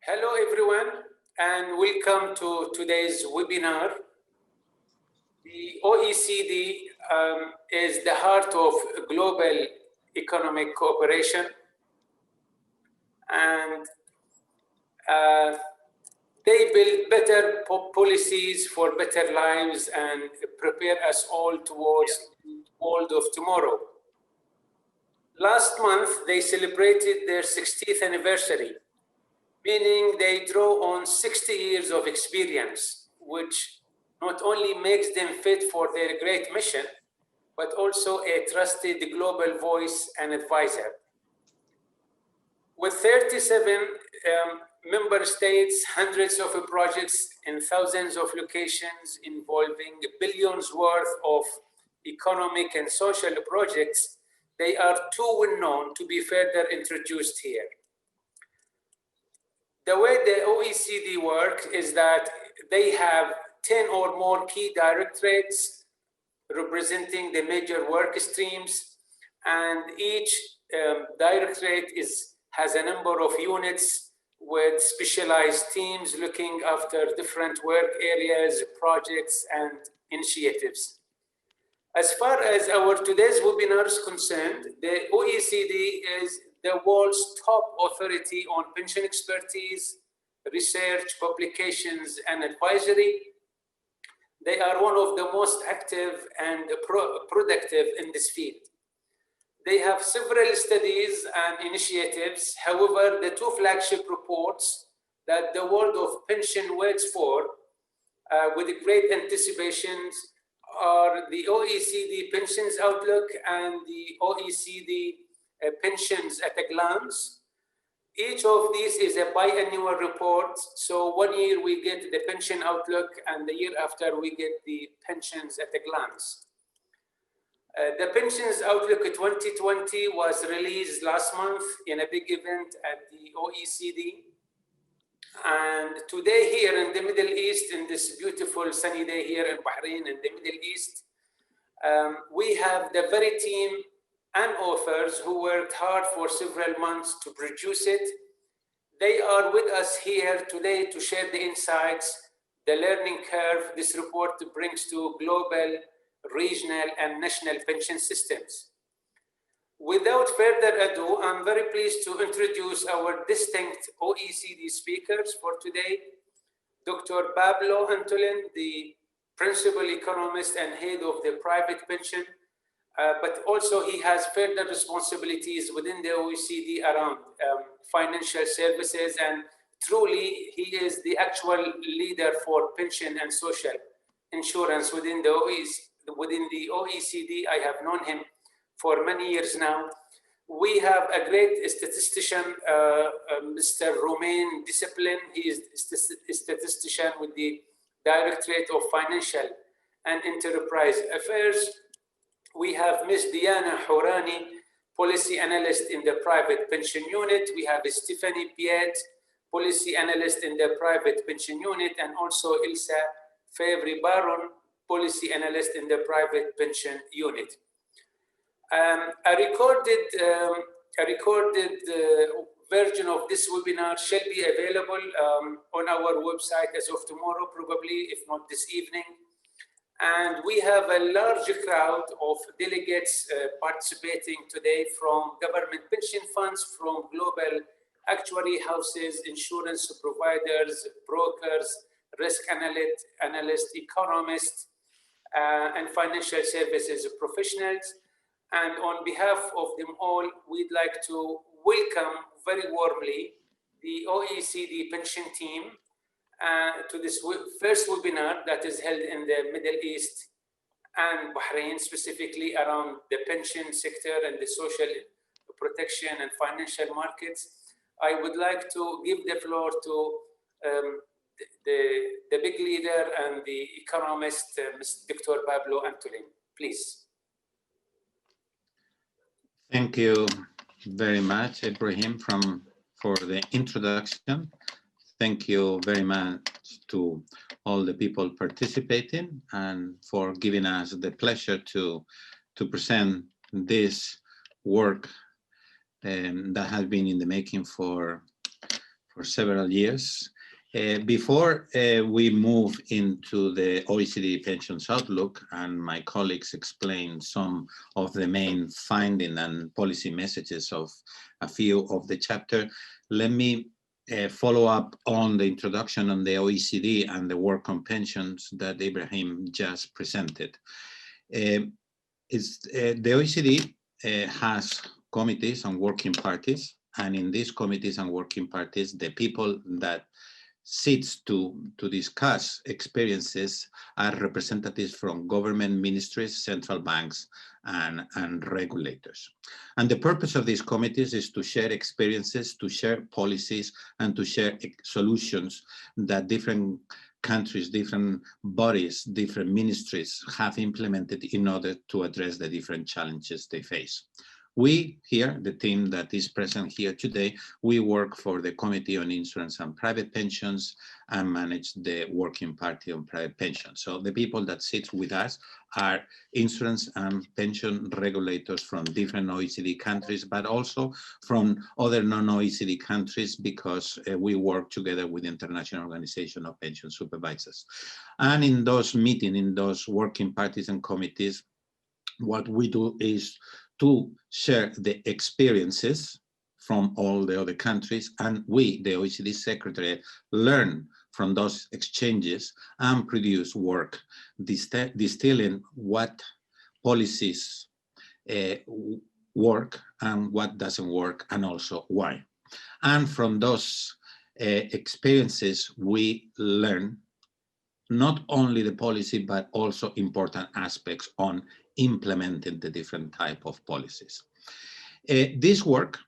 Hello everyone and welcome to today's webinar. The OECD is the heart of global economic cooperation, and they build better policies for better lives and prepare us all towards the world of tomorrow. Last month, they celebrated their 60th anniversary, meaning they draw on 60 years of experience, which not only makes them fit for their great mission, but also a trusted global voice and advisor. With 37 member states, hundreds of projects in thousands of locations involving billions worth of economic and social projects, they are too well known to be further introduced here. The way the OECD works is that they have 10 or more key directorates representing the major work streams, and each directorate has a number of units with specialized teams looking after different work areas, projects, and initiatives. As far as our today's webinar is concerned, the OECD is the world's top authority on pension expertise, research, publications, and advisory. They are one of the most active and productive in this field. They have several studies and initiatives. However, the two flagship reports that the world of pension waits for with great anticipations are the OECD Pensions Outlook and the OECD Pensions at a Glance. Each of these is a biannual report. So 1 year we get the pension outlook, and the year after we get the pensions at a glance. The Pensions Outlook 2020 was released last month in a big event at the OECD. And today here in the Middle East, in this beautiful sunny day here in Bahrain in the Middle East, we have the very team and authors who worked hard for several months to produce it. They are with us here today to share the insights, the learning curve this report brings to global, regional, and national pension systems. Without further ado, I'm very pleased to introduce our distinct OECD speakers for today. Dr. Pablo Antolín, the principal economist and head of the private pension, but also he has further responsibilities within the OECD around financial services, and truly he is the actual leader for pension and social insurance within the OECD. I have known him for many years now. We have a great statistician, Mr. Romain Despalins. He is a statistician with the Directorate of Financial and Enterprise Affairs. We have Ms. Diana Hourani, Policy Analyst in the Private Pension Unit. We have Stephanie Piet, Policy Analyst in the Private Pension Unit, and also Ilsa Favre-Baron, Policy Analyst in the Private Pension Unit. A recorded version of this webinar shall be available on our website as of tomorrow, probably, if not this evening. And we have a large crowd of delegates participating today from government pension funds, from global actuary houses, insurance providers, brokers, risk analysts, economists, and financial services professionals. And on behalf of them all, we'd like to welcome very warmly the OECD pension team to this first webinar that is held in the Middle East and Bahrain, specifically around the pension sector and the social protection and financial markets. I would like to give the floor to the big leader and the economist, Dr. Pablo Antolín. Please. Thank you very much, Ebrahim, for the introduction. Thank you very much to all the people participating and for giving us the pleasure to present this work that has been in the making for for several years. Before we move into the OECD Pensions Outlook, and my colleagues explain some of the main findings and policy messages of a few of the chapter, let me follow up on the introduction on the OECD and the work on pensions that Ebrahim just presented. The OECD has committees and working parties, and in these committees and working parties, the people that sits to discuss experiences are representatives from government ministries, central banks, and regulators. And the purpose of these committees is to share experiences, to share policies, and to share solutions that different countries, different bodies, different ministries have implemented in order to address the different challenges they face. We here, the team that is present here today, we work for the Committee on Insurance and Private Pensions and manage the Working Party on Private Pensions. So the people that sit with us are insurance and pension regulators from different OECD countries, but also from other non-OECD countries, because we work together with the International Organization of Pension Supervisors. And in those meetings, in those working parties and committees, what we do is to share the experiences from all the other countries, and we, the OECD Secretariat, learn from those exchanges and produce work distilling what policies work and what doesn't work, and also why. And from those experiences, we learn not only the policy, but also important aspects on implementing the different type of policies. This work,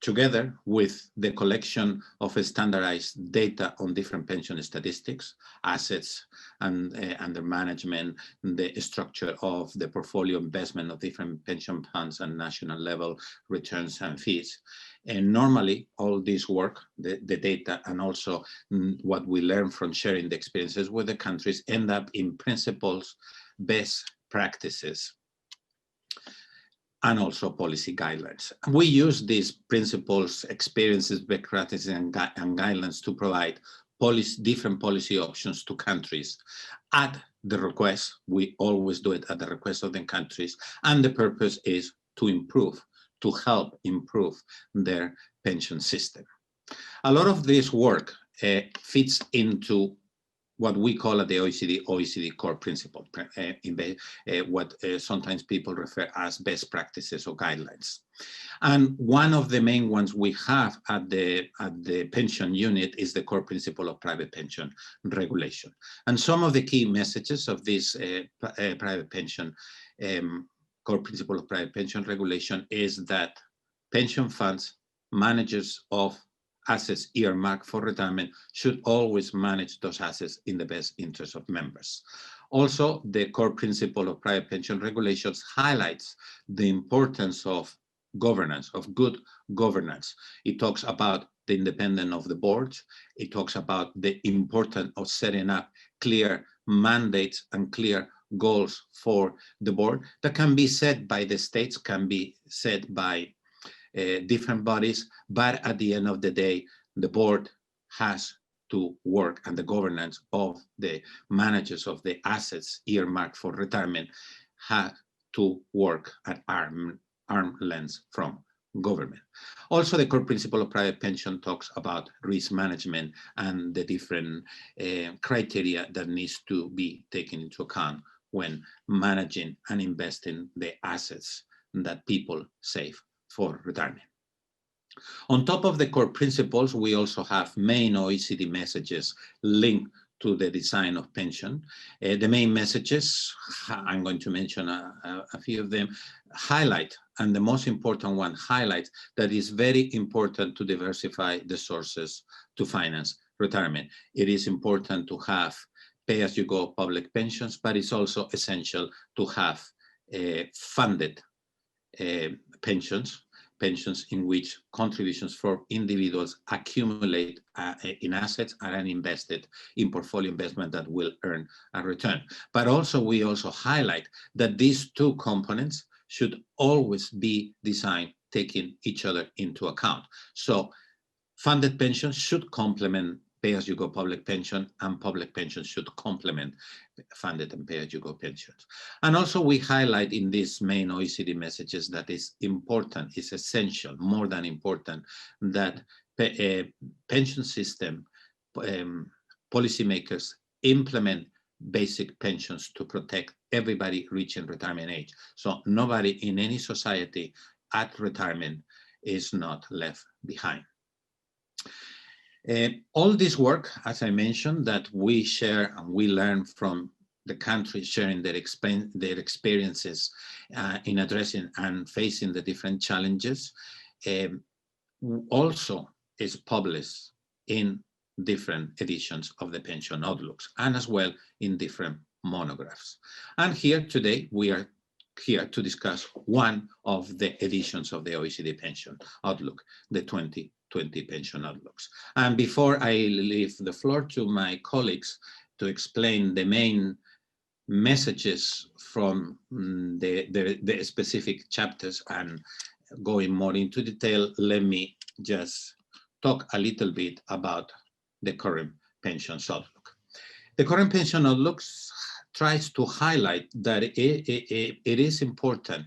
together with the collection of standardized data on different pension statistics, assets and under management, the structure of the portfolio investment of different pension funds and national level returns and fees. And normally all this work, the data, and also what we learn from sharing the experiences with the countries end up in principles, best practices, and also policy guidelines. We use these principles, experiences, best practices, and guidelines to provide different policy options to countries at the request. We always do it at the request of the countries, and the purpose is to improve, to help improve their pension system. A lot of this work fits into what we call at the OECD core principle, what sometimes people refer as best practices or guidelines. And one of the main ones we have at the pension unit is the core principle of private pension regulation. And some of the key messages of this private pension core principle of private pension regulation is that pension funds, managers of assets earmarked for retirement, should always manage those assets in the best interest of members. Also, the core principle of private pension regulations highlights the importance of governance, of good governance. It talks about the independence of the board. It talks about the importance of setting up clear mandates and clear goals for the board that can be set by the states, can be set by different bodies, but at the end of the day, the board has to work, and the governance of the managers of the assets earmarked for retirement have to work at arm's length from government. Also, the core principle of private pension talks about risk management and the different criteria that needs to be taken into account when managing and investing the assets that people save for retirement. On top of the core principles, we also have main OECD messages linked to the design of pension. The main messages, I'm going to mention a few of them, highlight, and the most important one highlights that it's very important to diversify the sources to finance retirement. It is important to have pay-as-you-go public pensions, but it's also essential to have funded pensions in which contributions for individuals accumulate in assets and are invested in portfolio investment that will earn a return. But also, we also highlight that these two components should always be designed taking each other into account. So Funded pensions should complement pay-as-you-go public pension, and public pensions should complement funded and pay-as-you-go pensions. And also we highlight in these main OECD messages that it's important, it's essential, more than important, that pension system policymakers implement basic pensions to protect everybody reaching retirement age. So nobody in any society at retirement is not left behind. All this work, as I mentioned, that we share and we learn from the countries sharing their experiences in addressing and facing the different challenges, also is published in different editions of the Pension Outlooks, and as well in different monographs. And here today, we are here to discuss one of the editions of the OECD Pension Outlook, the 2020 Pension Outlooks. And before I leave the floor to my colleagues to explain the main messages from the specific chapters and going more into detail, let me just talk a little bit about the current pensions outlook. The current pension outlooks tries to highlight that it is important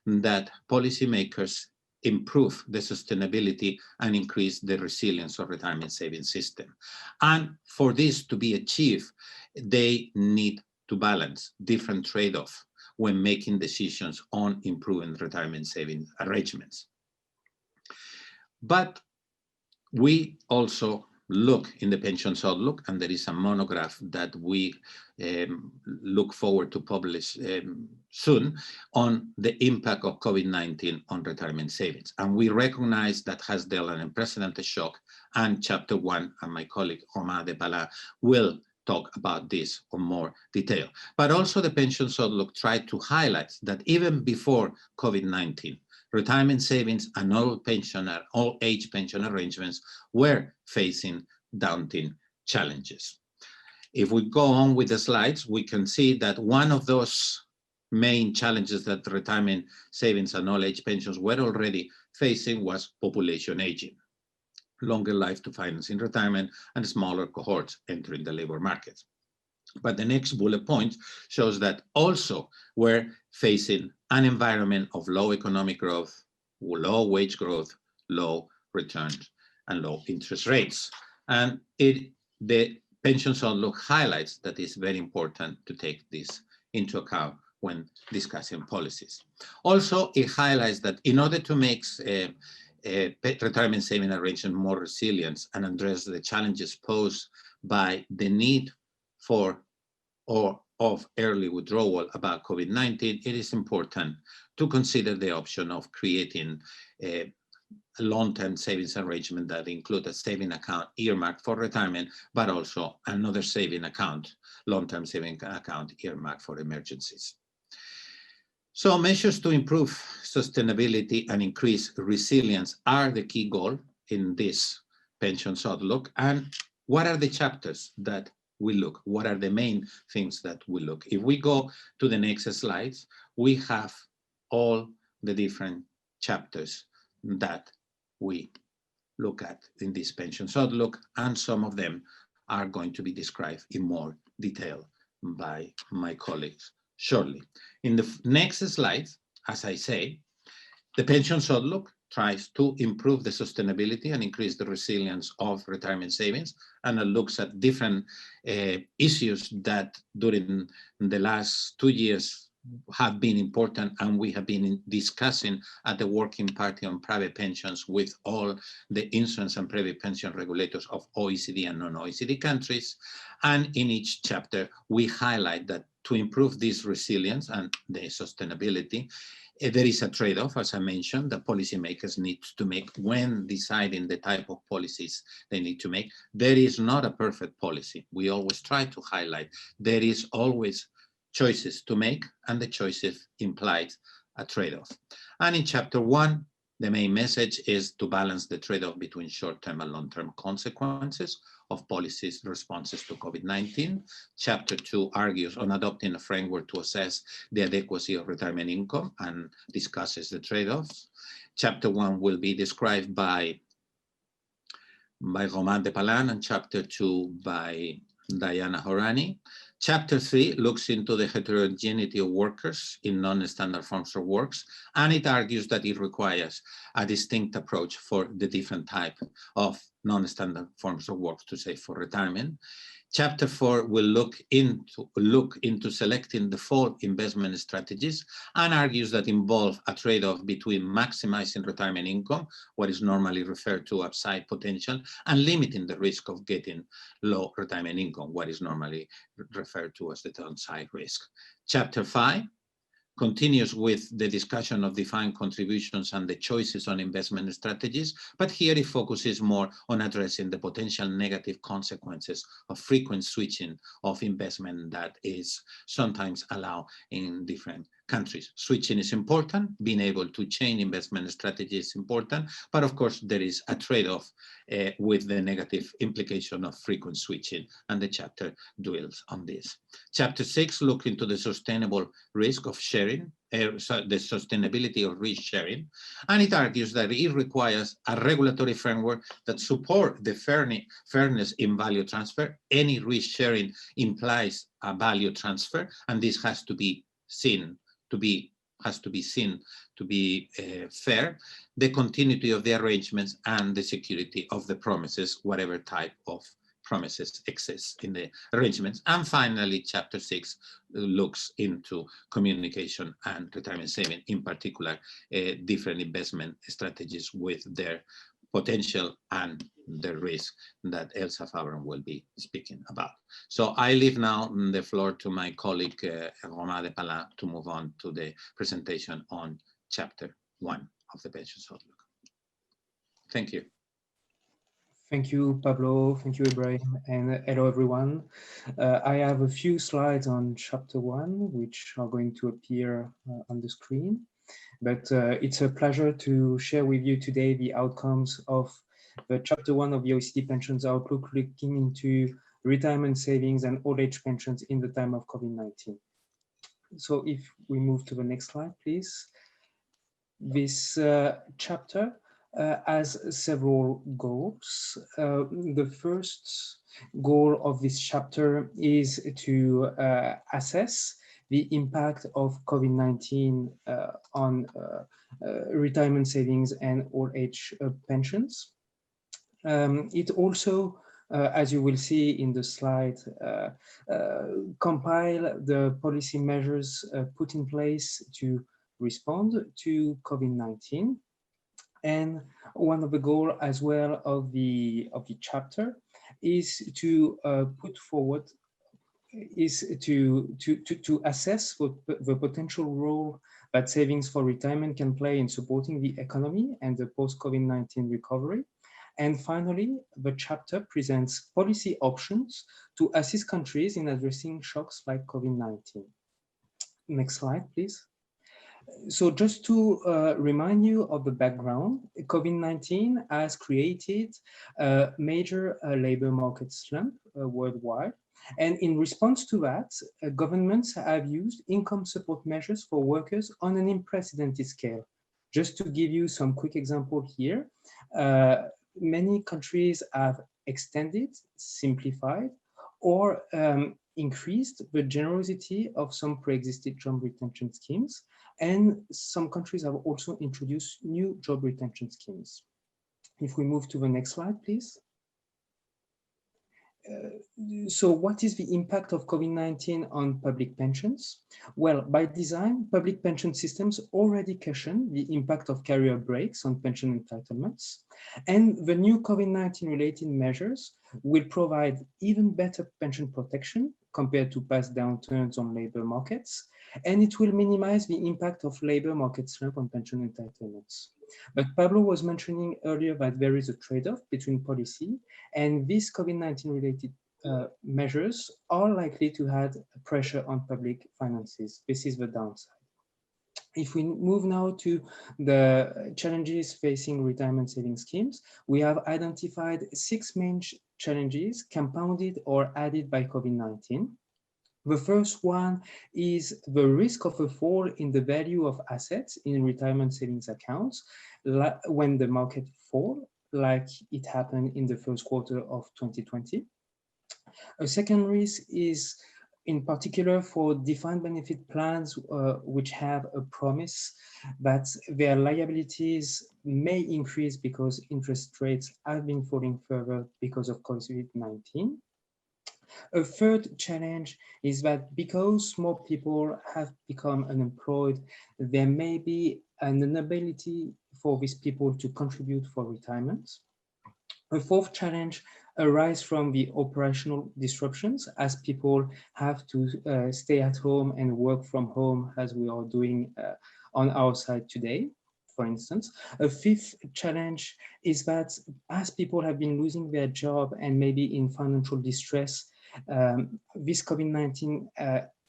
that policymakers improve the sustainability and increase the resilience of retirement savings system. And for this to be achieved, they need to balance different trade-offs when making decisions on improving retirement savings arrangements. But we also look in the Pensions Outlook, and there is a monograph that we look forward to publish soon on the impact of COVID-19 on retirement savings. And we recognize that has dealt an unprecedented shock, and chapter 1, and my colleague Romain Despalins will talk about this in more detail. But also the Pensions Outlook tried to highlight that even before COVID-19, retirement savings and all age pension arrangements were facing daunting challenges. If we go on with the slides, we can see that one of those main challenges that retirement savings and all age pensions were already facing was population aging, longer life to finance in retirement, and smaller cohorts entering the labor market. But the next bullet point shows that also we're facing an environment of low economic growth, low wage growth, low returns, and low interest rates. And the Pensions Outlook highlights that it's very important to take this into account when discussing policies. Also, it highlights that in order to make retirement saving arrangement more resilient and address the challenges posed by the need for or of early withdrawal about COVID-19, it is important to consider the option of creating a long-term savings arrangement that include a saving account earmarked for retirement, but also another saving account, long-term saving account earmarked for emergencies. So measures to improve sustainability and increase resilience are the key goal in this Pensions Outlook. And what are the chapters that we look? What are the main things that we look? If we go to the next slides, we have all the different chapters that we look at in this Pensions Outlook, and some of them are going to be described in more detail by my colleagues shortly. In the next slide, as I say, the Pensions Outlook tries to improve the sustainability and increase the resilience of retirement savings, and it looks at different issues that during the last 2 years have been important, and we have been discussing at the Working Party on Private Pensions with all the insurance and private pension regulators of OECD and non-OECD countries. And in each chapter, we highlight that to improve this resilience and the sustainability, there is a trade-off, as I mentioned, that policymakers need to make when deciding the type of policies they need to make. There is not a perfect policy. We always try to highlight there is always choices to make, and the choices implies a trade-off. And in chapter 1, the main message is to balance the trade-off between short-term and long-term consequences of policies' responses to COVID-19. Chapter 2 argues on adopting a framework to assess the adequacy of retirement income and discusses the trade-offs. Chapter 1 will be described by by Romain Despalins, and chapter 2 by Diana Hourani. Chapter 3 looks into the heterogeneity of workers in non-standard forms of works, and it argues that it requires a distinct approach for the different type of non-standard forms of work, to say for retirement. Chapter 4 will look into selecting default investment strategies and argues that involve a trade-off between maximizing retirement income, what is normally referred to upside potential, and limiting the risk of getting low retirement income, what is normally referred to as the downside risk. Chapter 5 continues with the discussion of defined contributions and the choices on investment strategies, but here it focuses more on addressing the potential negative consequences of frequent switching of investment that is sometimes allowed in different countries. Switching is important, being able to change investment strategy is important, but of course there is a trade-off with the negative implication of frequent switching, and the chapter dwells on this. Chapter 6 looks into the sustainable risk of sharing, the sustainability of risk sharing, and it argues that it requires a regulatory framework that support the fairness in value transfer. Any risk sharing implies a value transfer, and this has to be seen to be fair, the continuity of the arrangements and the security of the promises, whatever type of promises exist in the arrangements. And finally, chapter 6 looks into communication and retirement saving, in particular, different investment strategies with their potential and the risk that Elsa Favron will be speaking about. So I leave now the floor to my colleague, Romain Despalins, to move on to the presentation on chapter 1 of the Pensions Outlook. Thank you. Thank you, Pablo. Thank you, Ebrahim. And hello, everyone. I have a few slides on chapter 1, which are going to appear on the screen. But it's a pleasure to share with you today the outcomes of the chapter 1 of the OECD Pensions Outlook, looking into retirement savings and old age pensions in the time of COVID-19. So if we move to the next slide, please. This chapter has several goals. The first goal of this chapter is to assess the impact of COVID-19 on retirement savings and old age pensions. It also, as you will see in the slide, compile the policy measures put in place to respond to COVID-19. And one of the goals as well of the chapter is to put forward to assess the potential role that savings for retirement can play in supporting the economy and the post-COVID-19 recovery. And finally, the chapter presents policy options to assist countries in addressing shocks like COVID-19. Next slide, please. So just to remind you of the background, COVID-19 has created a major labor market slump worldwide. And in response to that, governments have used income support measures for workers on an unprecedented scale. Just to give you some quick example here, many countries have extended, simplified, or increased the generosity of some pre-existing job retention schemes. And some countries have also introduced new job retention schemes. If we move to the next slide, please. So what is the impact of COVID-19 on public pensions? Well, by design, public pension systems already cushion the impact of career breaks on pension entitlements. And the new COVID-19 related measures will provide even better pension protection compared to past downturns on labor markets. And it will minimize the impact of labor market slump on pension entitlements. But Pablo was mentioning earlier that there is a trade-off between policy, and these COVID-19 related measures are likely to add pressure on public finances. This is the downside. If we move now to the challenges facing retirement saving schemes, we have identified 6 main challenges compounded or added by COVID-19. The first one is the risk of a fall in the value of assets in retirement savings accounts when the market falls, like it happened in the first quarter of 2020. A second risk is in particular for defined benefit plans which have a promise that their liabilities may increase because interest rates have been falling further because of COVID-19. A third challenge is that because more people have become unemployed, there may be an inability for these people to contribute for retirement. A fourth challenge arises from the operational disruptions as people have to stay at home and work from home as we are doing on our side today, for instance. A fifth challenge is that as people have been losing their job and maybe in financial distress, this COVID-19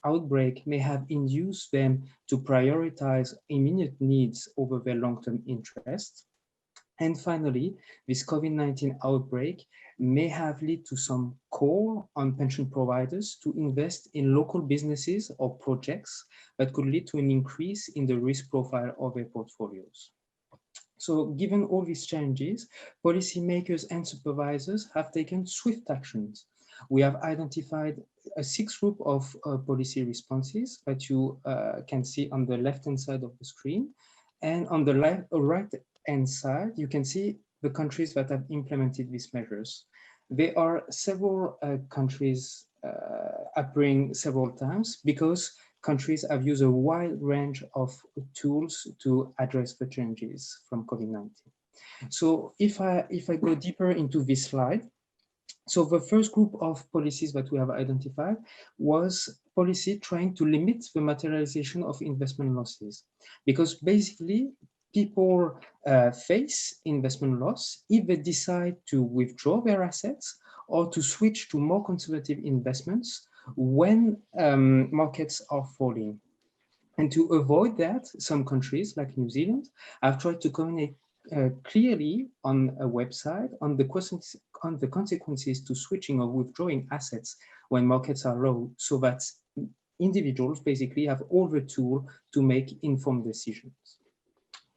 outbreak may have induced them to prioritize immediate needs over their long-term interests. And finally, this COVID-19 outbreak may have led to some call on pension providers to invest in local businesses or projects that could lead to an increase in the risk profile of their portfolios. So given all these challenges, policymakers and supervisors have taken swift actions. We have identified a sixth group of policy responses that you can see on the left-hand side of the screen. And on the right-hand side, you can see the countries that have implemented these measures. There are several countries appearing several times because countries have used a wide range of tools to address the challenges from COVID-19. So if I go deeper into this slide, so the first group of policies that we have identified was policy trying to limit the materialization of investment losses, because basically people face investment loss if they decide to withdraw their assets or to switch to more conservative investments when markets are falling. And to avoid that, some countries like New Zealand have tried to communicate clearly on a website on the consequences to switching or withdrawing assets when markets are low, so that individuals basically have all the tools to make informed decisions.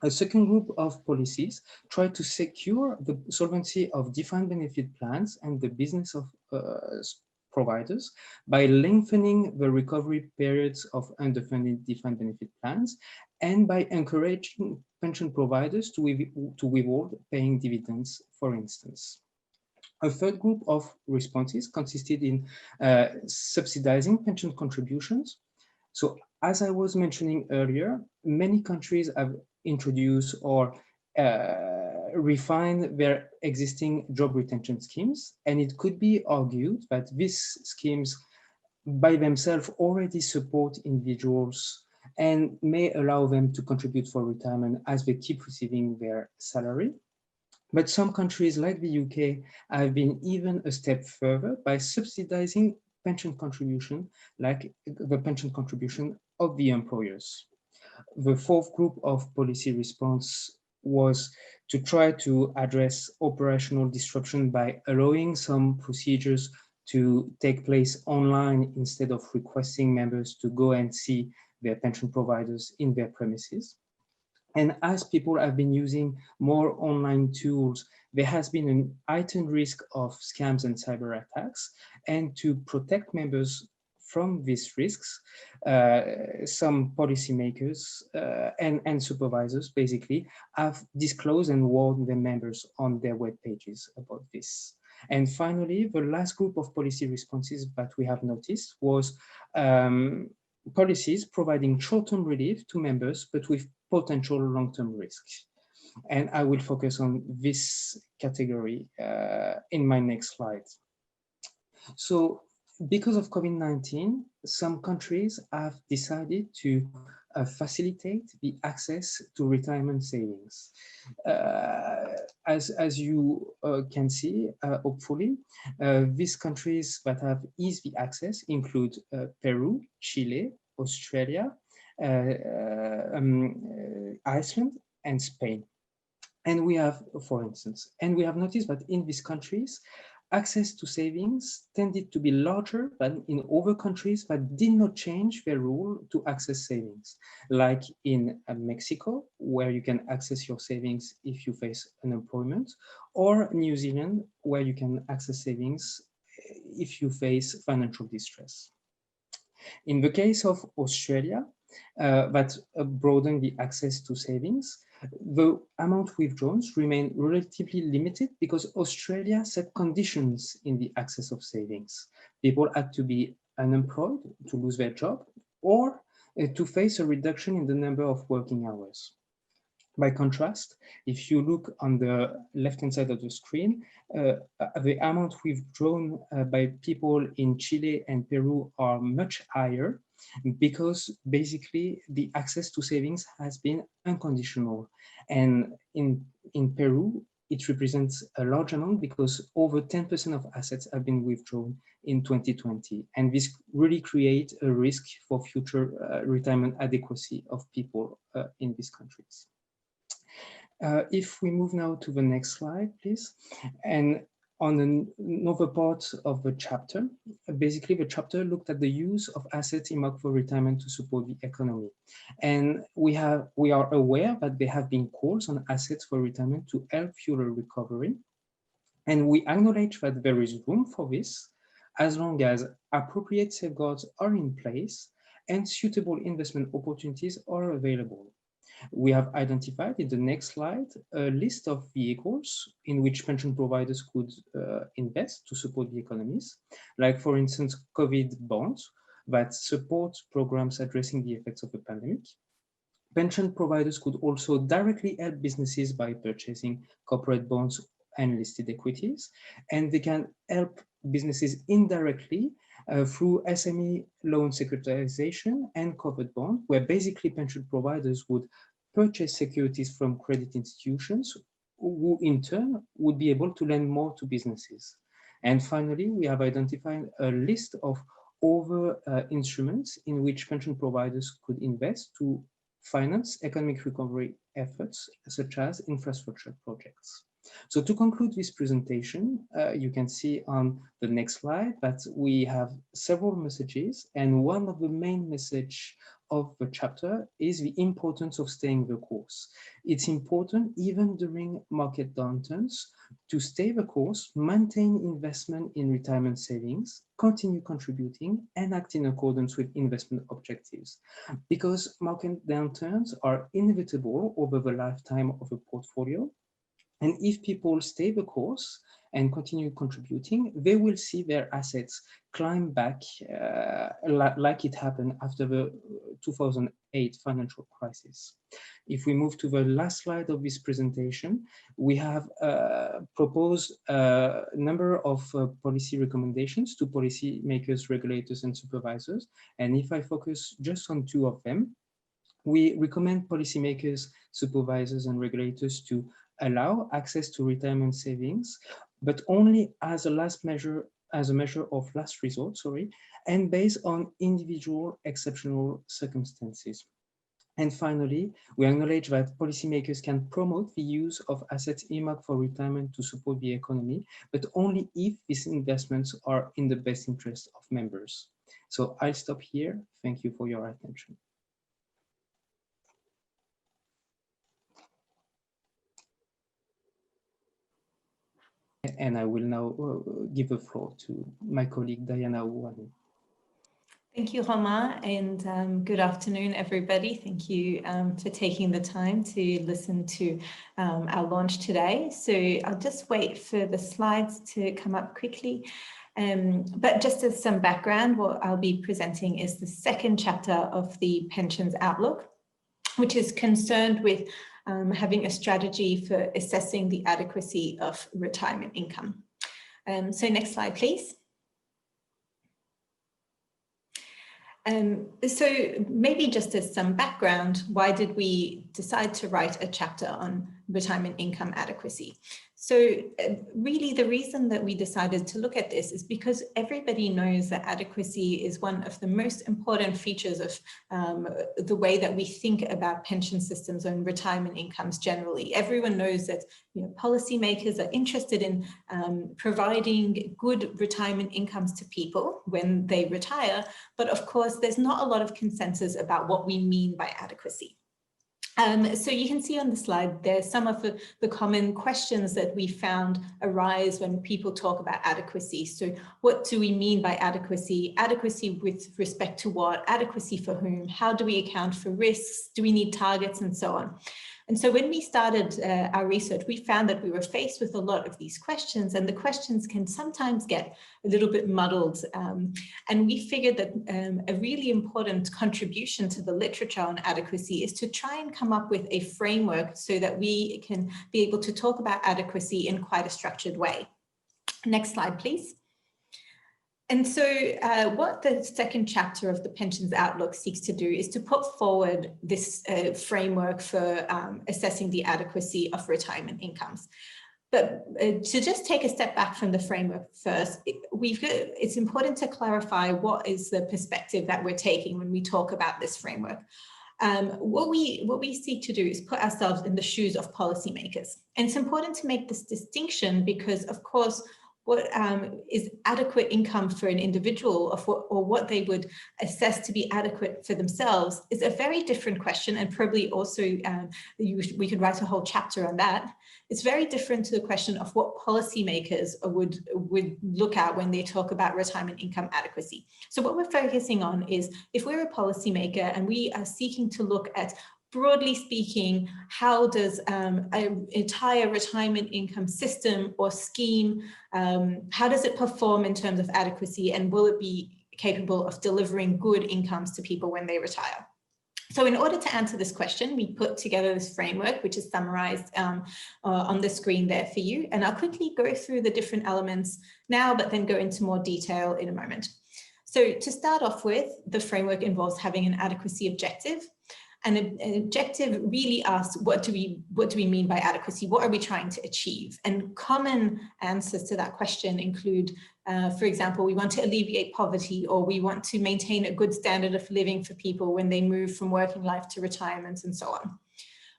A second group of policies try to secure the solvency of defined benefit plans and the business of providers by lengthening the recovery periods of underfunded defined benefit plans and by encouraging pension providers to withhold paying dividends, for instance. A third group of responses consisted in subsidizing pension contributions. So as I was mentioning earlier, many countries have introduced or refine their existing job retention schemes. And it could be argued that these schemes by themselves already support individuals and may allow them to contribute for retirement as they keep receiving their salary. But some countries like the UK have been even a step further by subsidizing pension contribution, like the pension contribution of the employers. The fourth group of policy response was to try to address operational disruption by allowing some procedures to take place online instead of requesting members to go and see their pension providers in their premises. And as people have been using more online tools, there has been an heightened risk of scams and cyber attacks. And to protect members from these risks, some policymakers and supervisors basically have disclosed and warned their members on their web pages about this. And finally, the last group of policy responses that we have noticed was policies providing short-term relief to members, but with potential long-term risks. And I will focus on this category in my next slide. So because of COVID-19, some countries have decided to facilitate the access to retirement savings. As you can see, hopefully, these countries that have eased the access include Peru, Chile, Australia, Iceland, and Spain. And we have, for instance, and we have noticed that in these countries, access to savings tended to be larger than in other countries that did not change their rule to access savings, like in Mexico, where you can access your savings if you face unemployment, or New Zealand, where you can access savings if you face financial distress. In the case of Australia, that broadened the access to savings, the amount withdrawn remained relatively limited because Australia set conditions in the access of savings. People had to be unemployed, to lose their job, or to face a reduction in the number of working hours. By contrast, if you look on the left-hand side of the screen, the amount withdrawn by people in Chile and Peru are much higher because basically the access to savings has been unconditional. And in Peru, it represents a large amount because over 10% of assets have been withdrawn in 2020. And this really creates a risk for future retirement adequacy of people in these countries. If we move now to the next slide, please. And on another part of the chapter, basically the chapter looked at the use of assets earmarked for retirement to support the economy. And we are aware that there have been calls on assets for retirement to help fuel a recovery. And we acknowledge that there is room for this, as long as appropriate safeguards are in place and suitable investment opportunities are available. We have identified in the next slide a list of vehicles in which pension providers could invest to support the economies, like for instance, COVID bonds that support programs addressing the effects of the pandemic. Pension providers could also directly help businesses by purchasing corporate bonds and listed equities, and they can help businesses indirectly through SME loan securitization and covered bond, where basically pension providers would purchase securities from credit institutions who in turn would be able to lend more to businesses. And finally, we have identified a list of other instruments in which pension providers could invest to finance economic recovery efforts, such as infrastructure projects. So to conclude this presentation, you can see on the next slide that we have several messages, and one of the main message of the chapter is the importance of staying the course. It's important, even during market downturns, to stay the course, maintain investment in retirement savings, continue contributing, and act in accordance with investment objectives. Because market downturns are inevitable over the lifetime of a portfolio, and if people stay the course and continue contributing, they will see their assets climb back like it happened after the 2008 financial crisis. If we move to the last slide of this presentation, we have proposed a number of policy recommendations to policymakers, regulators, and supervisors. And if I focus just on two of them, we recommend policymakers, supervisors, and regulators to allow access to retirement savings, but only as a measure of last resort, and based on individual exceptional circumstances. And finally, we acknowledge that policymakers can promote the use of assets earmarked for retirement to support the economy, but only if these investments are in the best interest of members. So I'll stop here. Thank you for your attention. And I will now give the floor to my colleague, Diana Hourani. Thank you, Romain, and good afternoon, everybody. Thank you for taking the time to listen to our launch today. So I'll just wait for the slides to come up quickly. But just as some background, what I'll be presenting is the second chapter of the Pensions Outlook, which is concerned with having a strategy for assessing the adequacy of retirement income. So next slide, please. So maybe just as some background, why did we decide to write a chapter on retirement income adequacy. So really the reason that we decided to look at this is because everybody knows that adequacy is one of the most important features of the way that we think about pension systems and retirement incomes generally. Everyone knows that policymakers are interested in providing good retirement incomes to people when they retire, but of course there's not a lot of consensus about what we mean by adequacy. So you can see on the slide there some of the common questions that we found arise when people talk about adequacy. So what do we mean by adequacy? Adequacy with respect to what? Adequacy for whom? How do we account for risks? Do we need targets and so on? And so when we started our research, we found that we were faced with a lot of these questions, and the questions can sometimes get a little bit muddled. And we figured that a really important contribution to the literature on adequacy is to try and come up with a framework so that we can be able to talk about adequacy in quite a structured way. Next slide, please. And so what the second chapter of the Pensions Outlook seeks to do is to put forward this framework for assessing the adequacy of retirement incomes. But to just take a step back from the framework first, it's important to clarify what is the perspective that we're taking when we talk about this framework. What we seek to do is put ourselves in the shoes of policymakers. And it's important to make this distinction because, of course, what is adequate income for an individual or what they would assess to be adequate for themselves is a very different question, and probably also we could write a whole chapter on that. It's very different to the question of what policymakers would look at when they talk about retirement income adequacy. So what we're focusing on is if we're a policymaker and we are seeking to look at, broadly speaking, how does an entire retirement income system or scheme, how does it perform in terms of adequacy, and will it be capable of delivering good incomes to people when they retire? So in order to answer this question, we put together this framework, which is summarized on the screen there for you. And I'll quickly go through the different elements now, but then go into more detail in a moment. So to start off with, the framework involves having an adequacy objective. And an objective really asks, what do we mean by adequacy? What are we trying to achieve? And common answers to that question include, for example, we want to alleviate poverty, or we want to maintain a good standard of living for people when they move from working life to retirement, and so on.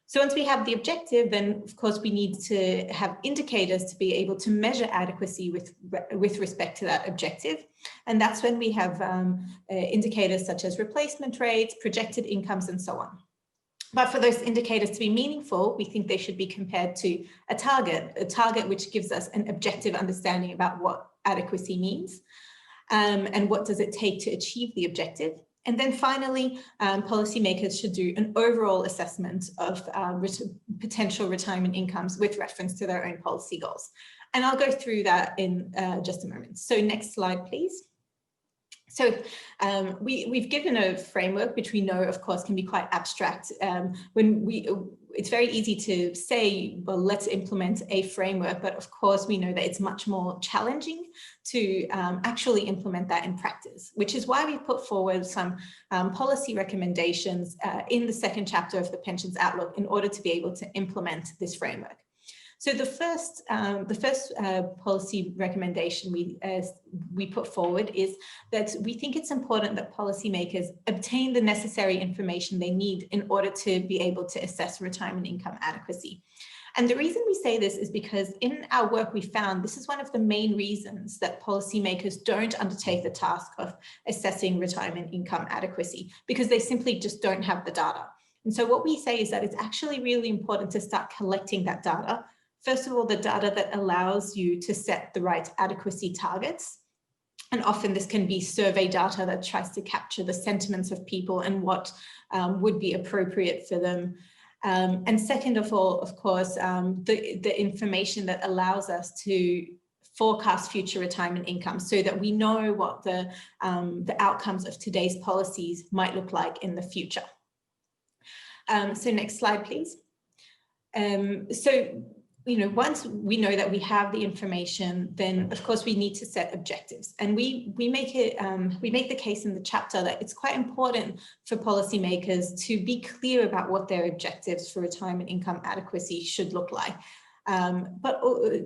So once we have the objective, then of course we need to have indicators to be able to measure adequacy with respect to that objective. And that's when we have indicators such as replacement rates, projected incomes, and so on. But for those indicators to be meaningful, we think they should be compared to a target which gives us an objective understanding about what adequacy means and what does it take to achieve the objective. And then finally, policymakers should do an overall assessment of potential retirement incomes with reference to their own policy goals. And I'll go through that in just a moment. So next slide, please. So we've given a framework, which we know, of course, can be quite abstract. It's very easy to say, well, let's implement a framework, but of course we know that it's much more challenging to actually implement that in practice, which is why we put forward some policy recommendations in the second chapter of the Pensions Outlook in order to be able to implement this framework. So the first policy recommendation we put forward is that we think it's important that policymakers obtain the necessary information they need in order to be able to assess retirement income adequacy. And the reason we say this is because in our work we found this is one of the main reasons that policymakers don't undertake the task of assessing retirement income adequacy, because they simply just don't have the data. And so what we say is that it's actually really important to start collecting that data. First of all, the data that allows you to set the right adequacy targets. And often this can be survey data that tries to capture the sentiments of people and what would be appropriate for them. And second of all, of course, the information that allows us to forecast future retirement income so that we know what the outcomes of today's policies might look like in the future. So next slide, please. So once we know that we have the information, then of course we need to set objectives. And we make the case in the chapter that it's quite important for policymakers to be clear about what their objectives for retirement income adequacy should look like. But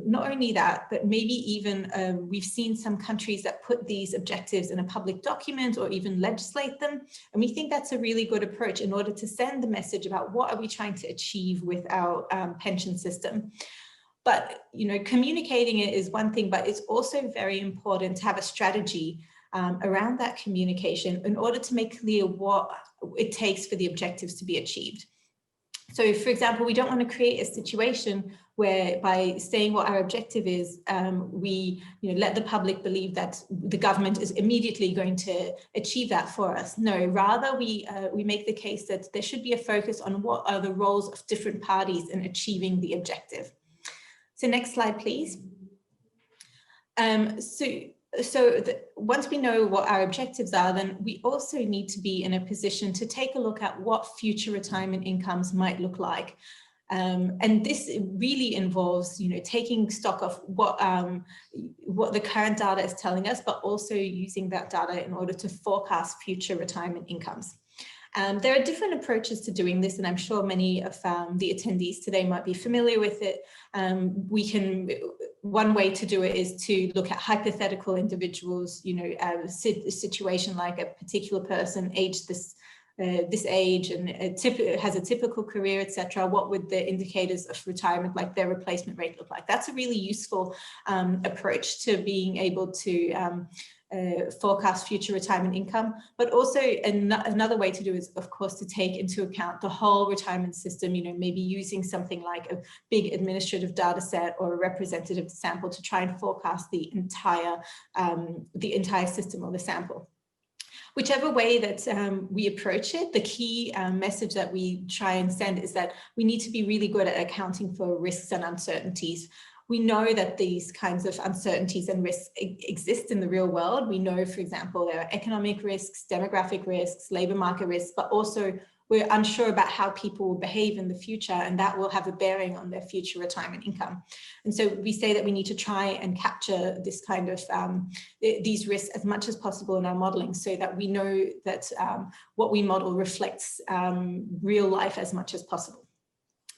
not only that, but maybe even we've seen some countries that put these objectives in a public document or even legislate them. And we think that's a really good approach in order to send the message about what are we trying to achieve with our pension system. But, communicating it is one thing, but it's also very important to have a strategy around that communication in order to make clear what it takes for the objectives to be achieved. So, for example, we don't want to create a situation where by saying what our objective is, we let the public believe that the government is immediately going to achieve that for us. No, rather we make the case that there should be a focus on what are the roles of different parties in achieving the objective. So next slide, please. Once we know what our objectives are, then we also need to be in a position to take a look at what future retirement incomes might look like. And this really involves, taking stock of what the current data is telling us, but also using that data in order to forecast future retirement incomes. There are different approaches to doing this, and I'm sure many of the attendees today might be familiar with it. One way to do it is to look at hypothetical individuals, a situation like a particular person aged this age and has a typical career, etc. What would the indicators of retirement, like their replacement rate, look like? That's a really useful approach to being able to forecast future retirement income. But also another way to do is, of course, to take into account the whole retirement system, maybe using something like a big administrative data set or a representative sample to try and forecast the entire system or the sample. Whichever way that we approach it, the key message that we try and send is that we need to be really good at accounting for risks and uncertainties. We know that these kinds of uncertainties and risks exist in the real world. We know, for example, there are economic risks, demographic risks, labor market risks, but also we're unsure about how people will behave in the future, and that will have a bearing on their future retirement income. And so we say that we need to try and capture this kind of these risks as much as possible in our modeling, so that we know that what we model reflects real life as much as possible.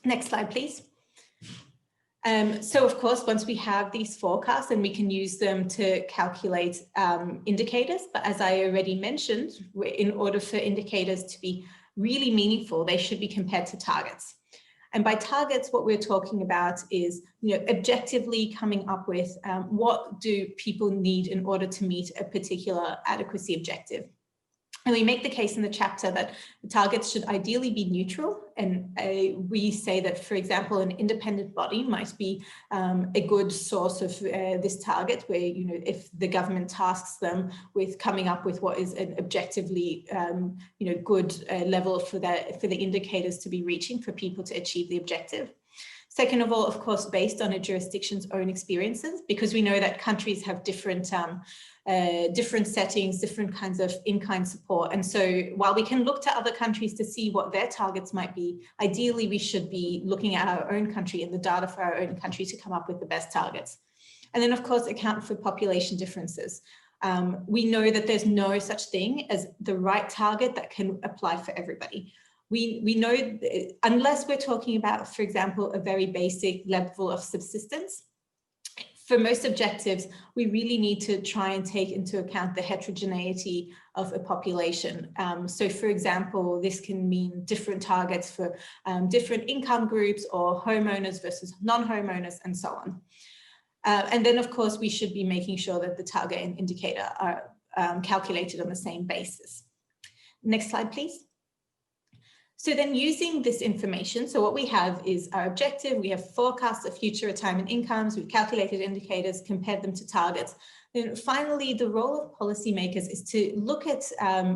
Next slide, please. So of course, once we have these forecasts, and we can use them to calculate indicators, but as I already mentioned, in order for indicators to be really meaningful, they should be compared to targets. And by targets, what we're talking about is, objectively coming up with what do people need in order to meet a particular adequacy objective. And we make the case in the chapter that the targets should ideally be neutral. And we say that, for example, an independent body might be a good source of this target, where, if the government tasks them with coming up with what is an objectively, good level for the indicators to be reaching for people to achieve the objective. Second of all, of course, based on a jurisdiction's own experiences, because we know that countries have different settings, different kinds of in-kind support. And so while we can look to other countries to see what their targets might be, ideally we should be looking at our own country and the data for our own country to come up with the best targets. And then, of course, account for population differences. We know that there's no such thing as the right target that can apply for everybody. We know, unless we're talking about, for example, a very basic level of subsistence, for most objectives, we really need to try and take into account the heterogeneity of a population. So, for example, this can mean different targets for different income groups, or homeowners versus non-homeowners, and so on. And then, of course, we should be making sure that the target and indicator are calculated on the same basis. Next slide, please. So then, using this information, so what we have is our objective, we have forecasts of future retirement incomes, we've calculated indicators, compared them to targets. Then finally, the role of policymakers is to look at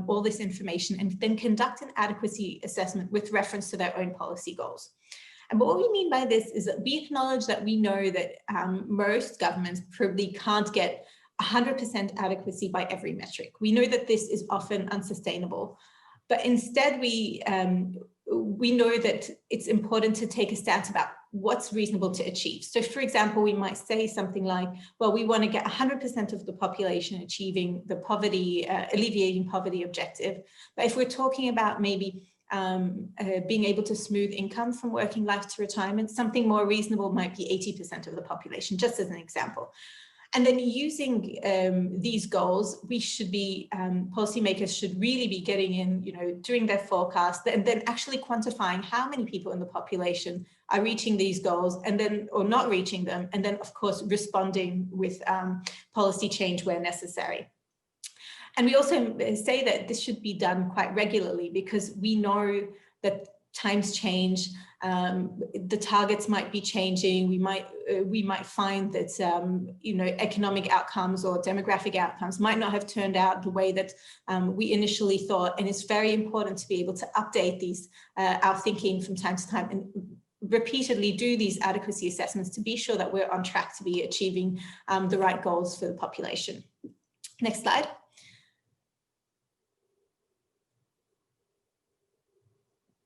all this information and then conduct an adequacy assessment with reference to their own policy goals. And what we mean by this is that we acknowledge that we know that most governments probably can't get 100% adequacy by every metric. We know that this is often unsustainable. But instead, we know that it's important to take a stance about what's reasonable to achieve. So for example, we might say something like, well, we want to get 100% of the population achieving the poverty, alleviating poverty objective. But if we're talking about maybe being able to smooth income from working life to retirement, something more reasonable might be 80% of the population, just as an example. And then using these goals, we should be, policymakers should really be getting in, doing their forecast and then actually quantifying how many people in the population are reaching these goals and then, or not reaching them. And then of course, responding with policy change where necessary. And we also say that this should be done quite regularly because we know that times change, the targets might be changing. We might find that economic outcomes or demographic outcomes might not have turned out the way that we initially thought, and it's very important to be able to update these our thinking from time to time and repeatedly do these adequacy assessments to be sure that we're on track to be achieving the right goals for the population. Next slide.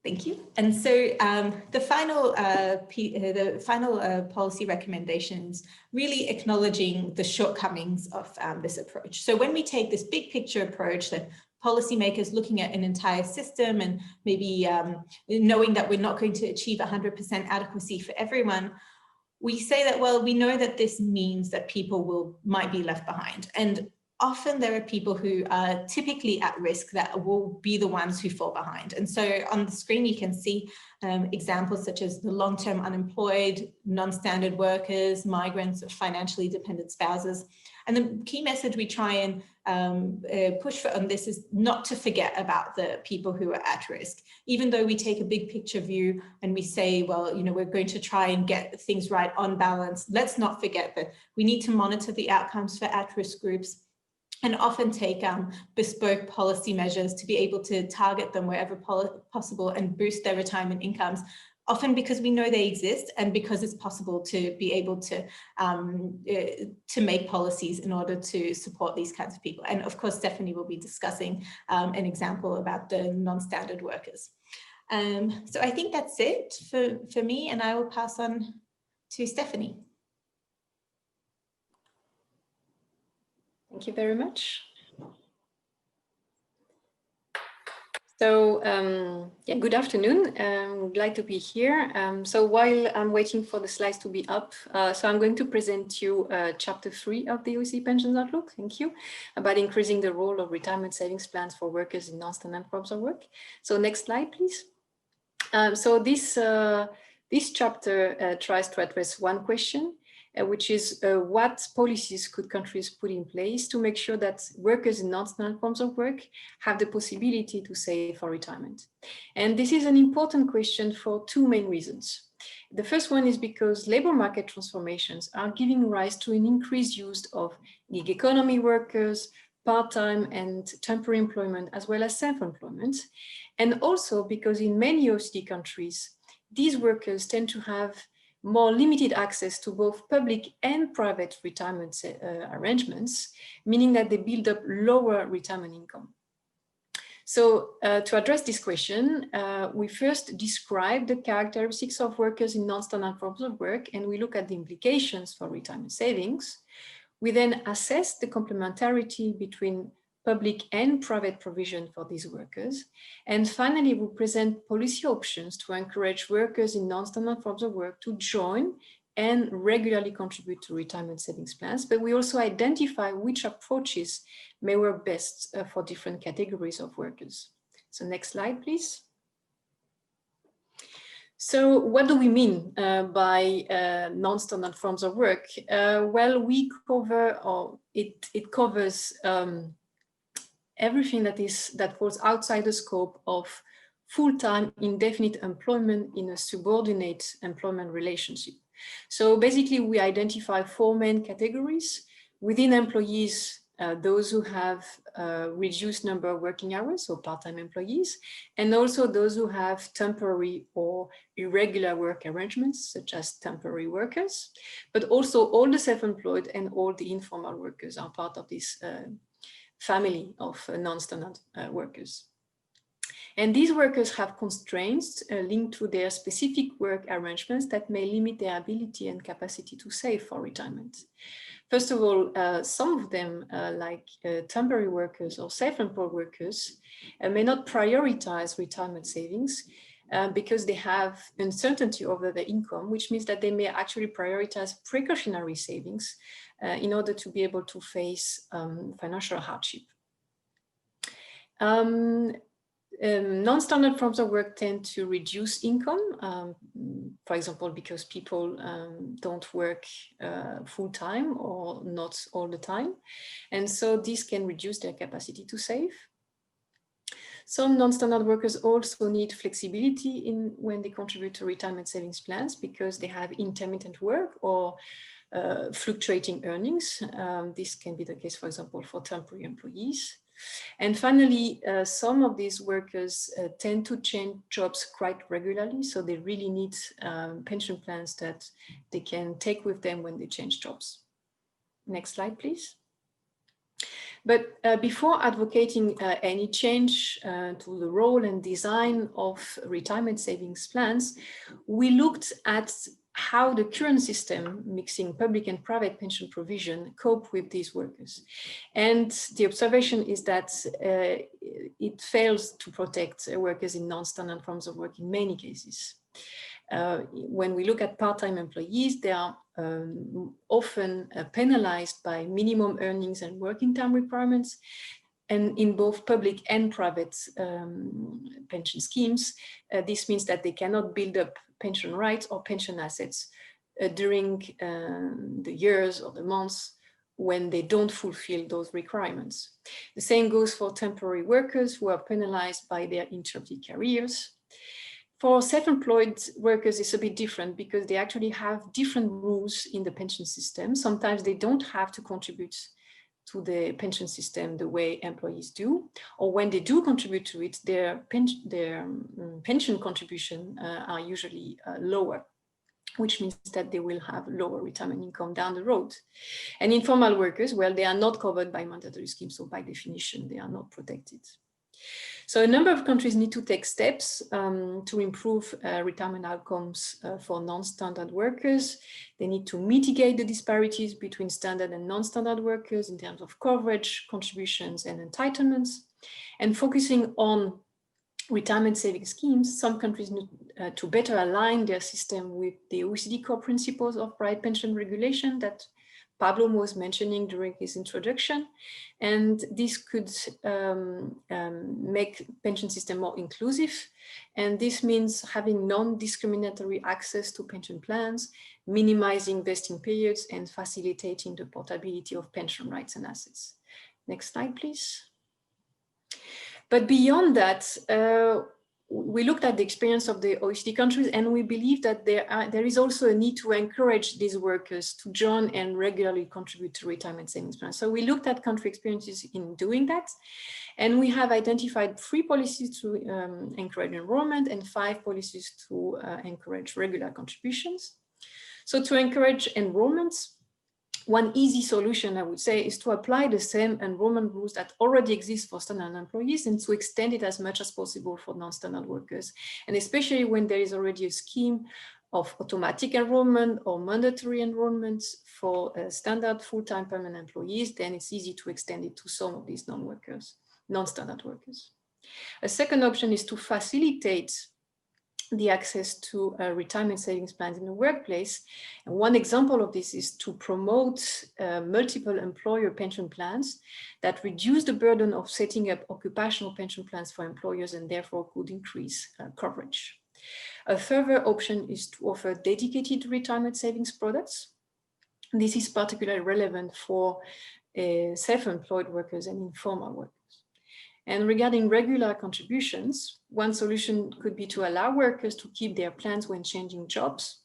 Thank you. And so the final policy recommendations really acknowledging the shortcomings of this approach. So when we take this big picture approach that policymakers looking at an entire system and maybe knowing that we're not going to achieve 100% adequacy for everyone, we say that, well, we know that this means that people might be left behind. And often there are people who are typically at risk that will be the ones who fall behind. And so on the screen, you can see examples such as the long-term unemployed, non-standard workers, migrants, or financially dependent spouses. And the key message we try and push for on this is not to forget about the people who are at risk. Even though we take a big picture view and we say, well, we're going to try and get things right on balance, let's not forget that we need to monitor the outcomes for at-risk groups and often take bespoke policy measures to be able to target them wherever possible and boost their retirement incomes, often because we know they exist and because it's possible to be able to make policies in order to support these kinds of people. And of course, Stephanie will be discussing an example about the non-standard workers. So I think that's it for me, and I will pass on to Stephanie. Thank you very much. So, yeah, good afternoon. Glad to be here. So while I'm waiting for the slides to be up, so I'm going to present you chapter 3 of the OECD Pensions Outlook, thank you, about increasing the role of retirement savings plans for workers in non-standard forms of work. So next slide, please. So this chapter tries to address one question, which is what policies could countries put in place to make sure that workers in non-standard forms of work have the possibility to save for retirement. And this is an important question for two main reasons. The first one is because labor market transformations are giving rise to an increased use of gig economy workers, part-time and temporary employment, as well as self-employment. And also because in many OECD countries, these workers tend to have more limited access to both public and private retirement arrangements, meaning that they build up lower retirement income. So to address this question, we first describe the characteristics of workers in non-standard forms of work, and we look at the implications for retirement savings. We then assess the complementarity between public and private provision for these workers. And finally, we present policy options to encourage workers in non-standard forms of work to join and regularly contribute to retirement savings plans. But we also identify which approaches may work best for different categories of workers. So next slide, please. So what do we mean by non-standard forms of work? Well, we cover, or it covers everything that falls outside the scope of full-time indefinite employment in a subordinate employment relationship. So basically we identify 4 main categories within employees, those who have reduced number of working hours, so part-time employees, and also those who have temporary or irregular work arrangements, such as temporary workers, but also all the self-employed and all the informal workers are part of this family of non-standard workers. And these workers have constraints linked to their specific work arrangements that may limit their ability and capacity to save for retirement. First of all, some of them, like temporary workers or self-employed workers, may not prioritize retirement savings because they have uncertainty over their income, which means that they may actually prioritize precautionary savings in order to be able to face financial hardship. Non-standard forms of work tend to reduce income, for example, because people don't work full-time or not all the time. And so this can reduce their capacity to save. Some non-standard workers also need flexibility when they contribute to retirement savings plans because they have intermittent work or fluctuating earnings. This can be the case, for example, for temporary employees. And finally, some of these workers tend to change jobs quite regularly, so they really need pension plans that they can take with them when they change jobs. Next slide, please. But before advocating any change to the role and design of retirement savings plans, we looked at how the current system, mixing public and private pension provision, cope with these workers. And the observation is that it fails to protect workers in non-standard forms of work in many cases. When we look at part-time employees, they are often penalized by minimum earnings and working time requirements. And in both public and private pension schemes, this means that they cannot build up pension rights or pension assets during the years or the months when they don't fulfill those requirements. The same goes for temporary workers who are penalized by their interrupted careers. For self-employed workers, it's a bit different because they actually have different rules in the pension system. Sometimes they don't have to contribute to the pension system the way employees do, or when they do contribute to it, their pension contribution are usually lower, which means that they will have lower retirement income down the road. And informal workers, well, they are not covered by mandatory schemes, so by definition, they are not protected. So a number of countries need to take steps to improve retirement outcomes for non-standard workers. They need to mitigate the disparities between standard and non-standard workers in terms of coverage, contributions, and entitlements. And focusing on retirement saving schemes, some countries need to better align their system with the OECD core principles of private pension regulation that Pablo was mentioning during his introduction, and this could make pension system more inclusive. And this means having non-discriminatory access to pension plans, minimizing vesting periods, and facilitating the portability of pension rights and assets. Next slide, please. But beyond that, we looked at the experience of the OECD countries, and we believe that there is also a need to encourage these workers to join and regularly contribute to retirement savings plans. So we looked at country experiences in doing that, and we have identified 3 policies to encourage enrollment and 5 policies to encourage regular contributions. So to encourage enrollments, one easy solution, I would say, is to apply the same enrollment rules that already exist for standard employees and to extend it as much as possible for non-standard workers. And especially when there is already a scheme of automatic enrollment or mandatory enrollment for standard full-time permanent employees, then it's easy to extend it to some of these non-standard workers. A second option is to facilitate the access to retirement savings plans in the workplace. And one example of this is to promote multiple employer pension plans that reduce the burden of setting up occupational pension plans for employers and therefore could increase coverage. A further option is to offer dedicated retirement savings products. This is particularly relevant for self-employed workers and informal workers. And regarding regular contributions, one solution could be to allow workers to keep their plans when changing jobs.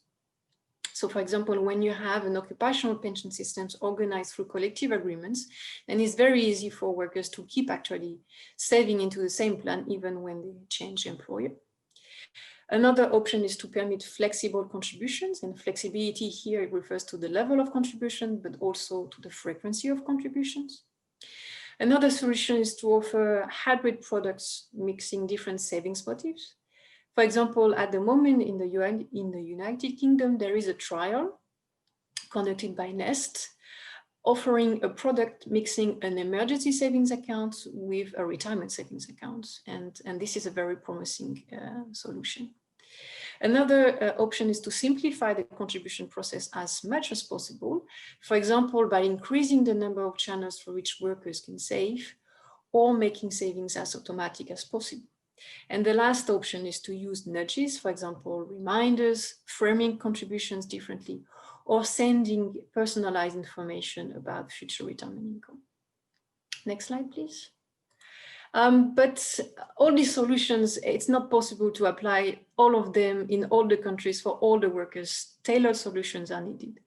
So for example, when you have an occupational pension systems organized through collective agreements, then it's very easy for workers to keep actually saving into the same plan even when they change employer. Another option is to permit flexible contributions, and flexibility here refers to the level of contribution, but also to the frequency of contributions. Another solution is to offer hybrid products mixing different savings motives. For example, at the moment in the United Kingdom, there is a trial conducted by Nest, offering a product mixing an emergency savings account with a retirement savings account. And this is a very promising solution. Another option is to simplify the contribution process as much as possible, for example, by increasing the number of channels for which workers can save, or making savings as automatic as possible. And the last option is to use nudges, for example, reminders, framing contributions differently, or sending personalized information about future retirement income. Next slide, please. But all these solutions, it's not possible to apply all of them in all the countries for all the workers. Tailored solutions are needed.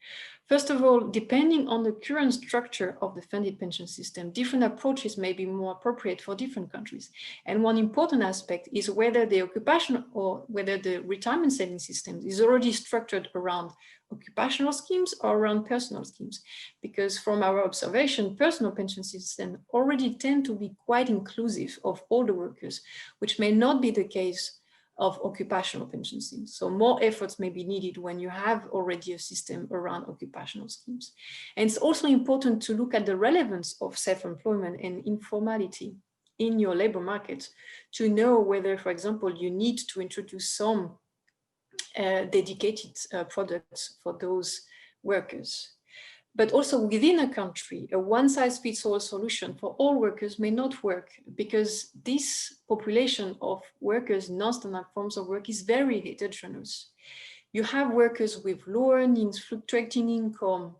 First of all, depending on the current structure of the funded pension system, different approaches may be more appropriate for different countries. And one important aspect is whether the occupational or whether the retirement savings system is already structured around occupational schemes or around personal schemes. Because from our observation, personal pension systems already tend to be quite inclusive of all the workers, which may not be the case of occupational pension schemes. So more efforts may be needed when you have already a system around occupational schemes. And it's also important to look at the relevance of self-employment and informality in your labor market to know whether, for example, you need to introduce some dedicated products for those workers. But also within a country, a one-size-fits-all solution for all workers may not work, because this population of workers in non-standard forms of work is very heterogeneous. You have workers with low earnings, fluctuating income,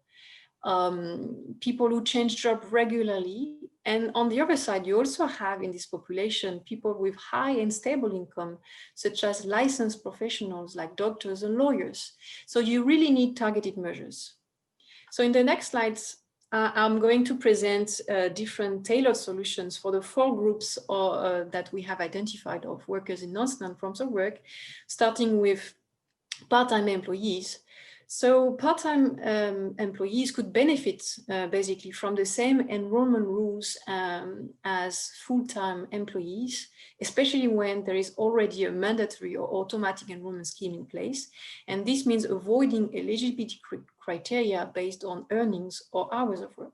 people who change job regularly. And on the other side, you also have in this population people with high and stable income, such as licensed professionals like doctors and lawyers. So you really need targeted measures. So in the next slides, I'm going to present different tailored solutions for the 4 groups that we have identified of workers in non-standard forms of work, starting with part-time employees. So part-time employees could benefit basically from the same enrollment rules as full-time employees, especially when there is already a mandatory or automatic enrollment scheme in place. And this means avoiding eligibility criteria based on earnings or hours of work.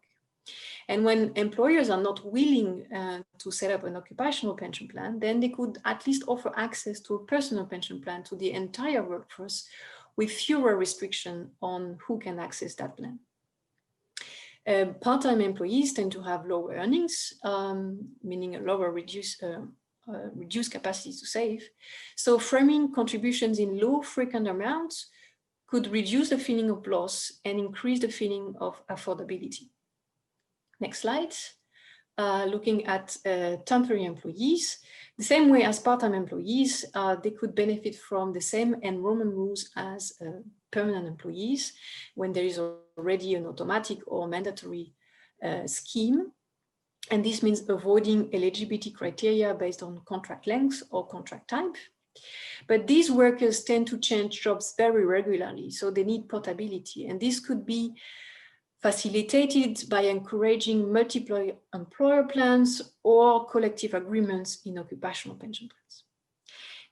And when employers are not willing to set up an occupational pension plan, then they could at least offer access to a personal pension plan to the entire workforce, with fewer restrictions on who can access that plan. Part-time employees tend to have lower earnings, meaning a lower reduced capacity to save. So framing contributions in low frequent amounts could reduce the feeling of loss and increase the feeling of affordability. Next slide. Looking at temporary employees, the same way as part-time employees, they could benefit from the same enrollment rules as permanent employees when there is already an automatic or mandatory scheme. And this means avoiding eligibility criteria based on contract length or contract type. But these workers tend to change jobs very regularly, so they need portability. And this could be facilitated by encouraging multiple employer plans or collective agreements in occupational pension plans.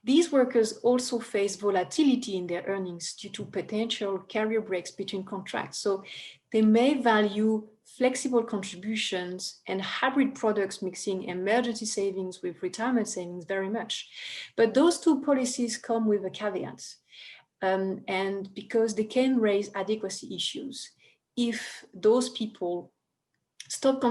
These workers also face volatility in their earnings due to potential career breaks between contracts. So they may value flexible contributions and hybrid products mixing emergency savings with retirement savings very much. But those 2 policies come with a caveat, and because they can raise adequacy issues if those people stop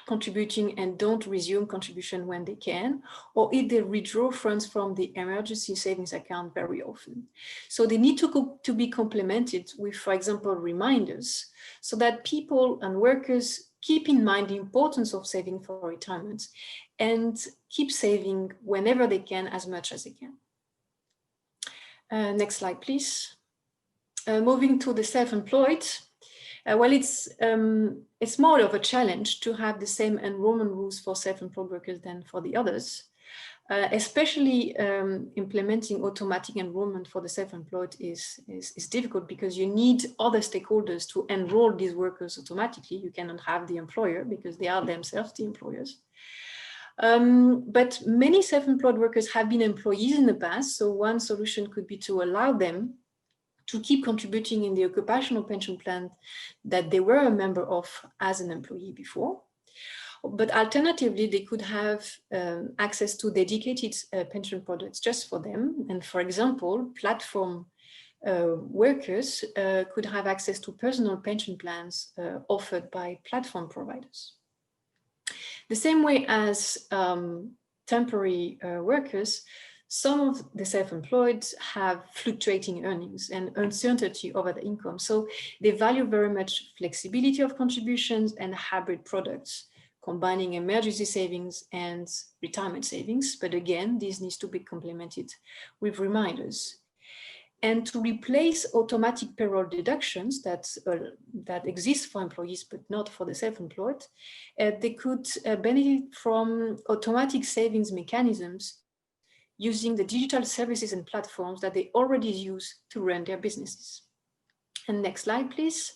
contributing and don't resume contribution when they can, or if they withdraw funds from the emergency savings account very often. So they need to be complemented with, for example, reminders, so that people and workers keep in mind the importance of saving for retirement and keep saving whenever they can, as much as they can. Next slide, please. Moving to the self-employed. Well, it's more of a challenge to have the same enrollment rules for self-employed workers than for the others. Especially implementing automatic enrollment for the self-employed is difficult because you need other stakeholders to enroll these workers automatically. You cannot have the employer because they are themselves the employers. But many self-employed workers have been employees in the past. So one solution could be to allow them to keep contributing in the occupational pension plan that they were a member of as an employee before. But alternatively, they could have access to dedicated pension products just for them. And for example, platform workers could have access to personal pension plans offered by platform providers. The same way as temporary workers, some of the self-employed have fluctuating earnings and uncertainty over the income. So they value very much flexibility of contributions and hybrid products, combining emergency savings and retirement savings. But again, this needs to be complemented with reminders. And to replace automatic payroll deductions that exist for employees, but not for the self-employed, they could benefit from automatic savings mechanisms using the digital services and platforms that they already use to run their businesses. And next slide, please.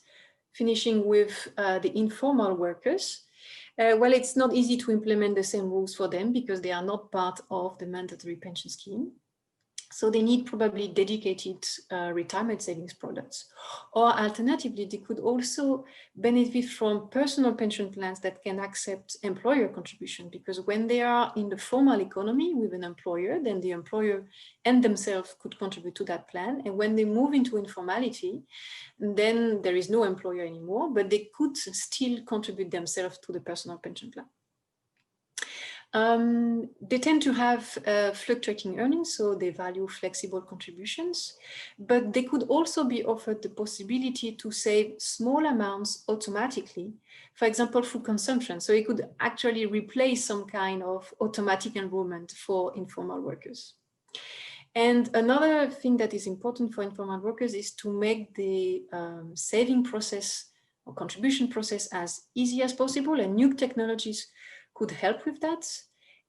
Finishing with the informal workers. Well, it's not easy to implement the same rules for them because they are not part of the mandatory pension scheme. So they need probably dedicated retirement savings products. Or alternatively, they could also benefit from personal pension plans that can accept employer contribution, because when they are in the formal economy with an employer, then the employer and themselves could contribute to that plan. And when they move into informality, then there is no employer anymore, but they could still contribute themselves to the personal pension plan. They tend to have fluctuating earnings, so they value flexible contributions, but they could also be offered the possibility to save small amounts automatically, for example, through consumption. So it could actually replace some kind of automatic enrollment for informal workers. And another thing that is important for informal workers is to make the saving process or contribution process as easy as possible, and new technologies could help with that,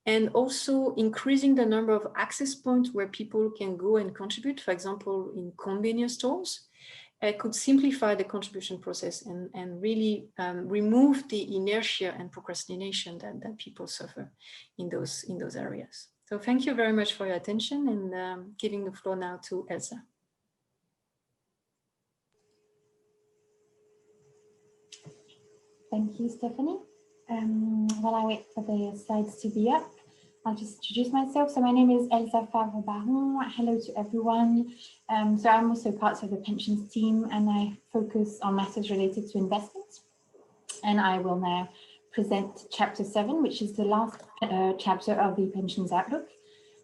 and also increasing the number of access points where people can go and contribute, for example, in convenience stores, could simplify the contribution process and really remove the inertia and procrastination that people suffer in those areas. So thank you very much for your attention, and giving the floor now to Elsa. Thank you, Stephanie. While I wait for the slides to be up, I'll just introduce myself. So my name is Elsa Favre-Baron. Hello to everyone. So I'm also part of the pensions team, and I focus on matters related to investments. And I will now present chapter 7, which is the last chapter of the Pensions Outlook,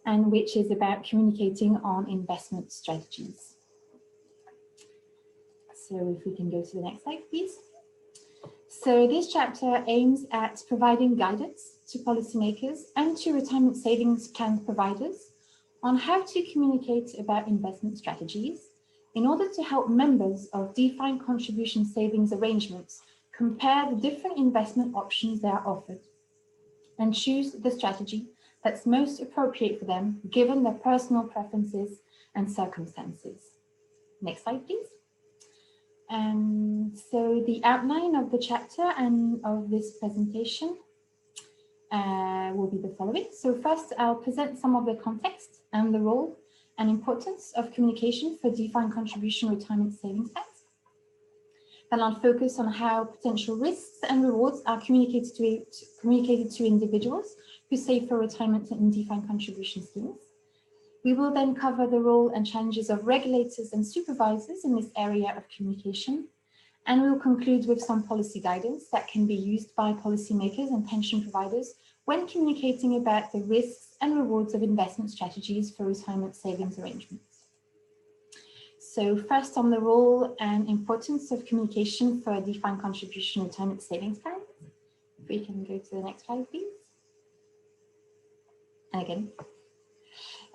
and which is about communicating on investment strategies. So if we can go to the next slide, please. So this chapter aims at providing guidance to policymakers and to retirement savings plan providers on how to communicate about investment strategies in order to help members of defined contribution savings arrangements compare the different investment options that are offered and choose the strategy that's most appropriate for them given their personal preferences and circumstances. Next slide, please. So the outline of the chapter and of this presentation will be the following. So first, I'll present some of the context and the role and importance of communication for defined contribution retirement savings plans. Then I'll focus on how potential risks and rewards are communicated to individuals who save for retirement in defined contribution schemes. We will then cover the role and challenges of regulators and supervisors in this area of communication. And we'll conclude with some policy guidance that can be used by policymakers and pension providers when communicating about the risks and rewards of investment strategies for retirement savings arrangements. So first, on the role and importance of communication for a defined contribution retirement savings plan. If we can go to the next slide, please. And again.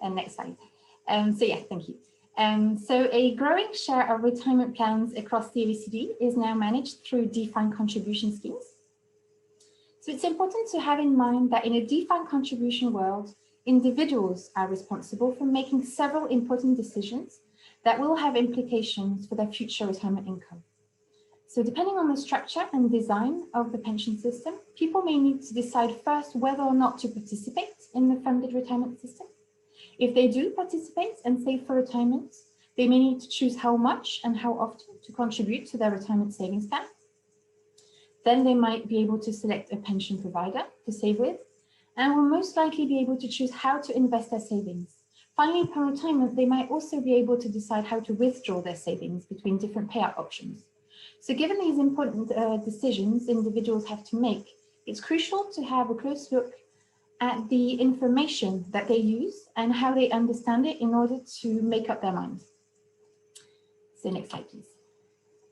And next slide. So yeah, thank you. So a growing share of retirement plans across the OECD is now managed through defined contribution schemes. So it's important to have in mind that in a defined contribution world, individuals are responsible for making several important decisions that will have implications for their future retirement income. So depending on the structure and design of the pension system, people may need to decide first whether or not to participate in the funded retirement system. If they do participate and save for retirement, they may need to choose how much and how often to contribute to their retirement savings plan. Then they might be able to select a pension provider to save with, and will most likely be able to choose how to invest their savings. Finally, upon retirement, they might also be able to decide how to withdraw their savings between different payout options. So given these important decisions individuals have to make, it's crucial to have a close look at the information that they use and how they understand it in order to make up their mind. So next slide, please.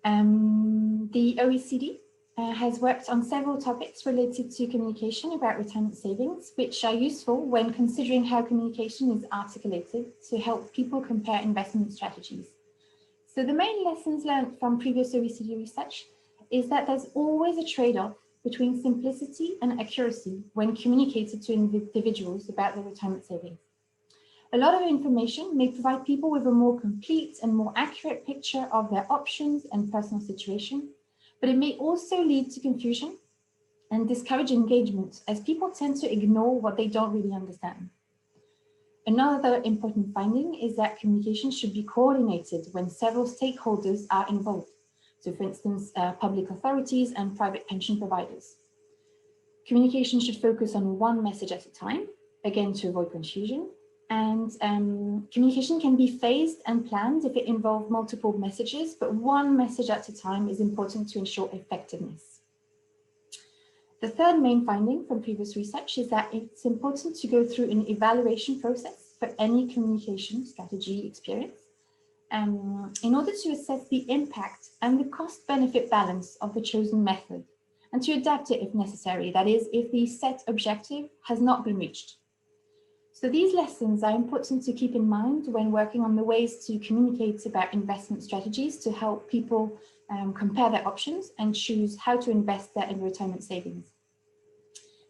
The OECD has worked on several topics related to communication about retirement savings, which are useful when considering how communication is articulated to help people compare investment strategies. So the main lessons learned from previous OECD research is that there's always a trade-off between simplicity and accuracy when communicated to individuals about their retirement savings. A lot of information may provide people with a more complete and more accurate picture of their options and personal situation, but it may also lead to confusion and discourage engagement as people tend to ignore what they don't really understand. Another important finding is that communication should be coordinated when several stakeholders are involved. So for instance, public authorities and private pension providers. Communication should focus on one message at a time, again to avoid confusion. And communication can be phased and planned if it involves multiple messages, but one message at a time is important to ensure effectiveness. The third main finding from previous research is that it's important to go through an evaluation process for any communication strategy experience in order to assess the impact and the cost-benefit balance of the chosen method and to adapt it if necessary, that is, if the set objective has not been reached. So these lessons are important to keep in mind when working on the ways to communicate about investment strategies to help people compare their options and choose how to invest their retirement savings.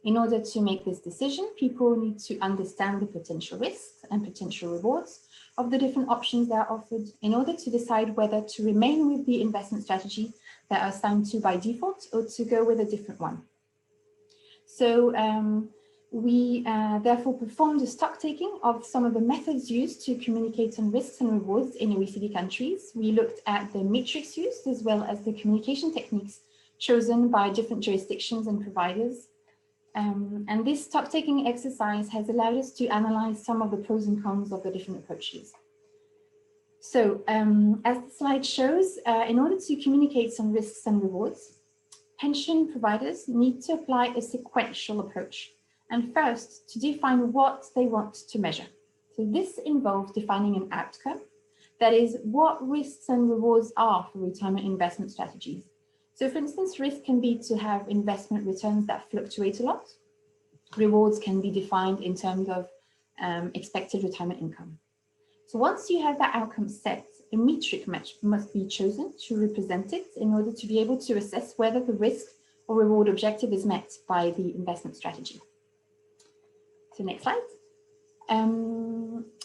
In order to make this decision, people need to understand the potential risks and potential rewards of the different options that are offered in order to decide whether to remain with the investment strategy that are assigned to by default or to go with a different one. So we therefore performed a stock taking of some of the methods used to communicate on risks and rewards in OECD countries. We looked at the metrics used as well as the communication techniques chosen by different jurisdictions and providers. And this stock taking exercise has allowed us to analyze some of the pros and cons of the different approaches. So as the slide shows, in order to communicate some risks and rewards, pension providers need to apply a sequential approach. And first, to define what they want to measure. So this involves defining an outcome, that is, what risks and rewards are for retirement investment strategies. So for instance, risk can be to have investment returns that fluctuate a lot. Rewards can be defined in terms of expected retirement income. So once you have that outcome set, a metric must be chosen to represent it in order to be able to assess whether the risk or reward objective is met by the investment strategy. So next slide.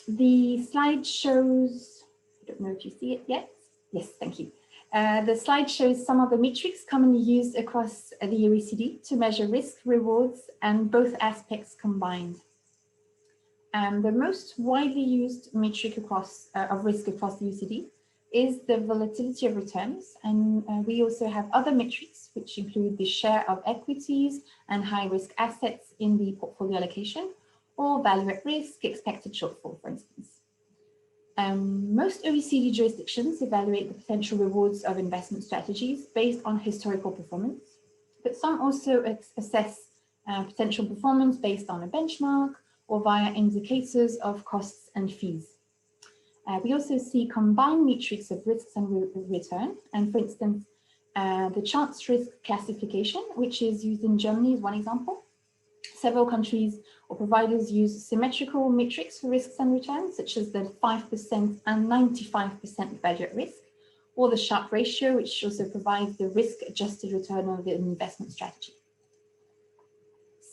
The slide shows, I don't know if you see it yet. Yes, thank you. The slide shows some of the metrics commonly used across the OECD to measure risk, rewards, and both aspects combined. The most widely used metric of risk across the OECD is the volatility of returns. And we also have other metrics, which include the share of equities and high-risk assets in the portfolio allocation, or value at risk, expected shortfall, for instance. Most OECD jurisdictions evaluate the potential rewards of investment strategies based on historical performance, but some also assess potential performance based on a benchmark or via indicators of costs and fees. We also see combined metrics of risks and return, and for instance, the chance risk classification, which is used in Germany, is one example. Several countries or providers use symmetrical metrics for risks and returns, such as the 5% and 95% value at risk, or the Sharpe ratio, which also provides the risk-adjusted return of the investment strategy.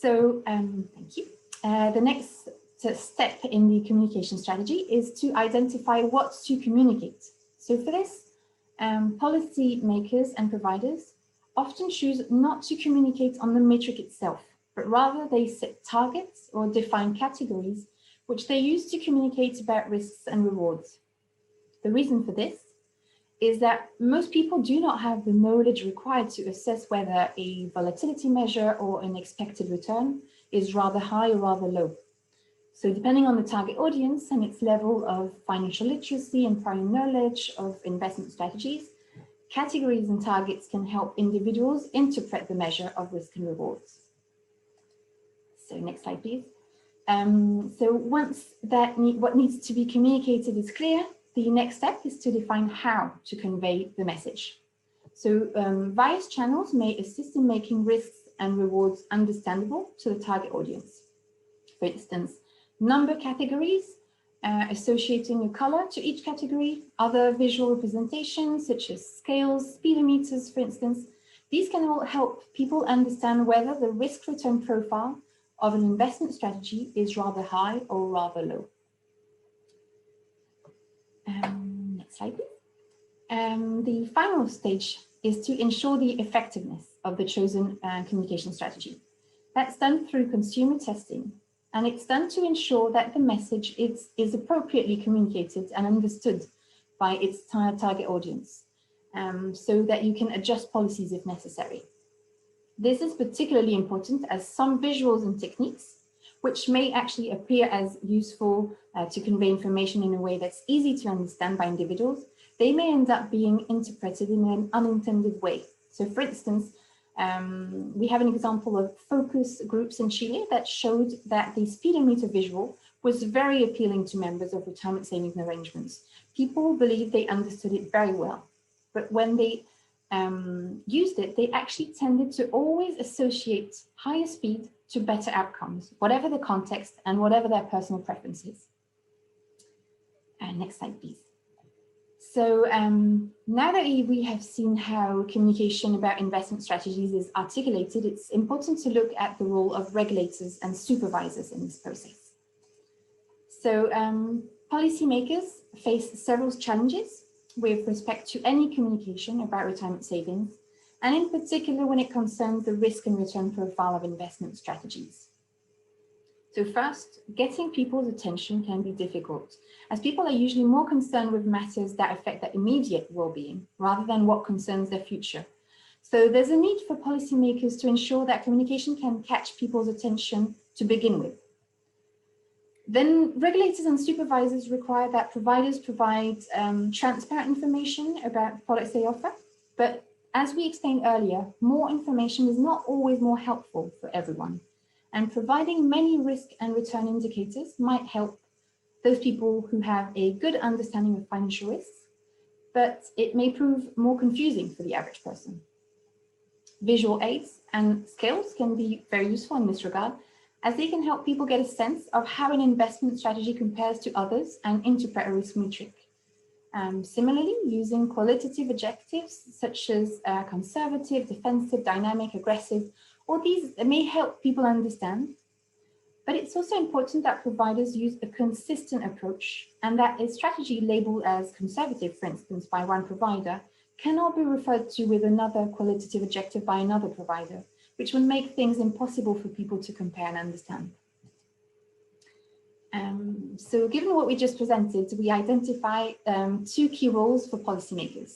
So, thank you. The next step in the communication strategy is to identify what to communicate. So for this, policy makers and providers often choose not to communicate on the metric itself, but rather they set targets or define categories which they use to communicate about risks and rewards. The reason for this is that most people do not have the knowledge required to assess whether a volatility measure or an expected return is rather high or rather low. So depending on the target audience and its level of financial literacy and prior knowledge of investment strategies, categories and targets can help individuals interpret the measure of risk and rewards. So next slide, please. So once what needs to be communicated is clear, the next step is to define how to convey the message. So various channels may assist in making risks and rewards understandable to the target audience. For instance, number categories, associating a color to each category, other visual representations such as scales, speedometers, for instance. These can all help people understand whether the risk return profile of an investment strategy is rather high or rather low. Next slide, please. The final stage is to ensure the effectiveness of the chosen communication strategy. That's done through consumer testing, and it's done to ensure that the message is appropriately communicated and understood by its target audience, so that you can adjust policies if necessary. This is particularly important as some visuals and techniques, which may actually appear as useful to convey information in a way that's easy to understand by individuals, they may end up being interpreted in an unintended way. So for instance, we have an example of focus groups in Chile that showed that the speedometer visual was very appealing to members of retirement savings arrangements. People believed they understood it very well, but when they used it, they actually tended to always associate higher speed to better outcomes, whatever the context and whatever their personal preferences. Next slide, please. So now that we have seen how communication about investment strategies is articulated, it's important to look at the role of regulators and supervisors in this process. So policymakers face several challenges with respect to any communication about retirement savings, and in particular when it concerns the risk and return profile of investment strategies. So first, getting people's attention can be difficult, as people are usually more concerned with matters that affect their immediate well-being rather than what concerns their future. So there's a need for policymakers to ensure that communication can catch people's attention to begin with. Then regulators and supervisors require that providers provide transparent information about the products they offer. But as we explained earlier, more information is not always more helpful for everyone. And providing many risk and return indicators might help those people who have a good understanding of financial risks, but it may prove more confusing for the average person. Visual aids and scales can be very useful in this regard, as they can help people get a sense of how an investment strategy compares to others and interpret a risk metric. Similarly, using qualitative adjectives such as conservative, defensive, dynamic, aggressive, all these may help people understand. But it's also important that providers use a consistent approach, and that a strategy labeled as conservative, for instance, by one provider, cannot be referred to with another qualitative adjective by another provider, which would make things impossible for people to compare and understand. So given what we just presented, we identify two key roles for policymakers.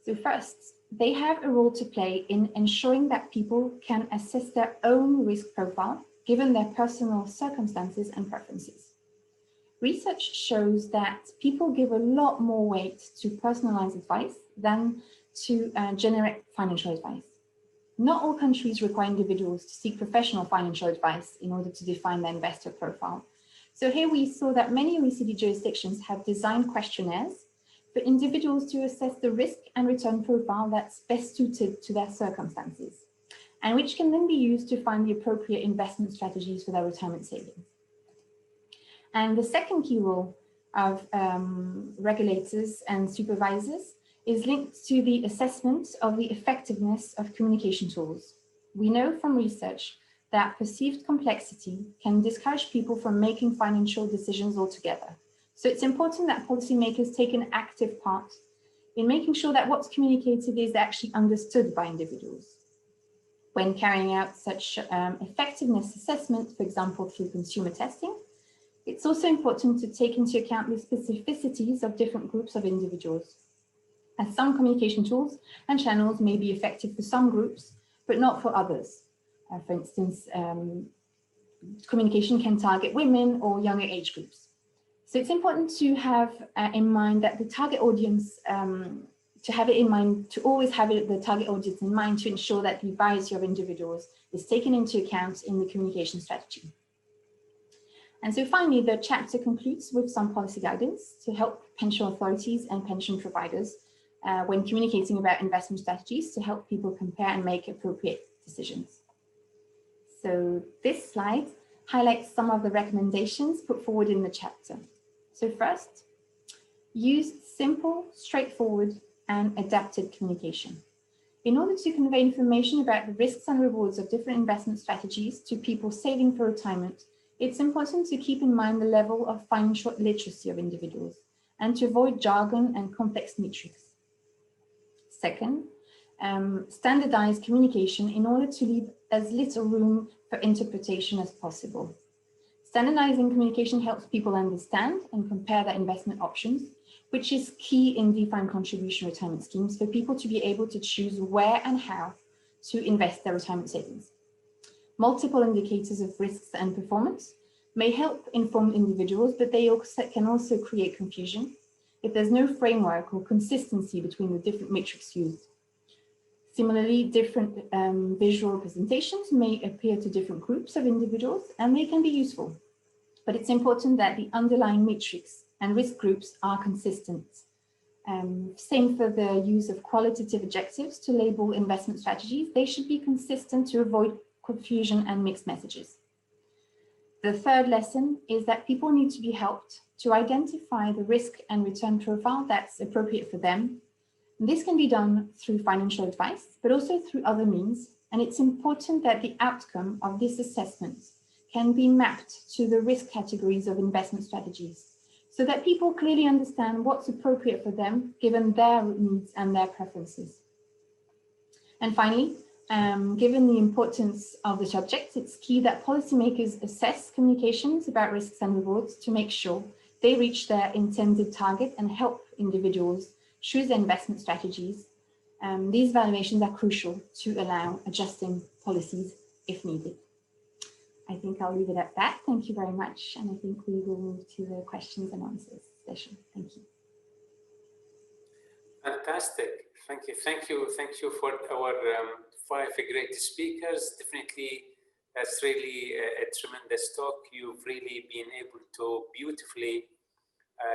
So first, they have a role to play in ensuring that people can assess their own risk profile, given their personal circumstances and preferences. Research shows that people give a lot more weight to personalized advice than to generic financial advice. Not all countries require individuals to seek professional financial advice in order to define their investor profile. So here we saw that many OECD jurisdictions have designed questionnaires for individuals to assess the risk and return profile that's best suited to their circumstances, and which can then be used to find the appropriate investment strategies for their retirement savings. And the second key role of regulators and supervisors is linked to the assessment of the effectiveness of communication tools. We know from research that perceived complexity can discourage people from making financial decisions altogether. So it's important that policymakers take an active part in making sure that what's communicated is actually understood by individuals. When carrying out such effectiveness assessment, for example, through consumer testing, it's also important to take into account the specificities of different groups of individuals, as some communication tools and channels may be effective for some groups, but not for others. For instance, communication can target women or younger age groups. So it's important to have in mind that the target audience, to always have the target audience in mind to ensure that the variety of individuals is taken into account in the communication strategy. And so finally, the chapter concludes with some policy guidance to help pension authorities and pension providers when communicating about investment strategies to help people compare and make appropriate decisions. So this slide highlights some of the recommendations put forward in the chapter. So first, use simple, straightforward, and adapted communication. In order to convey information about the risks and rewards of different investment strategies to people saving for retirement, it's important to keep in mind the level of financial literacy of individuals and to avoid jargon and complex metrics. Second, standardize communication in order to leave as little room for interpretation as possible. Standardizing communication helps people understand and compare their investment options, which is key in defined contribution retirement schemes for people to be able to choose where and how to invest their retirement savings. Multiple indicators of risks and performance may help inform individuals, but they can also create confusion if there's no framework or consistency between the different metrics used. Similarly, different visual representations may appear to different groups of individuals, and they can be useful. But it's important that the underlying metrics and risk groups are consistent. Same for the use of qualitative adjectives to label investment strategies. They should be consistent to avoid confusion and mixed messages. The third lesson is that people need to be helped to identify the risk and return profile that's appropriate for them. This can be done through financial advice, but also through other means. And it's important that the outcome of this assessment can be mapped to the risk categories of investment strategies so that people clearly understand what's appropriate for them given their needs and their preferences. And finally, given the importance of the subject, it's key that policymakers assess communications about risks and rewards to make sure they reach their intended target and help individuals choose their investment strategies. These evaluations are crucial to allow adjusting policies if needed. I think I'll leave it at that. Thank you very much. And I think we will move to the questions and answers session. Thank you. Fantastic. Thank you. Thank you. Thank you for our 5 great speakers. Definitely, that's really a tremendous talk. You've really been able to beautifully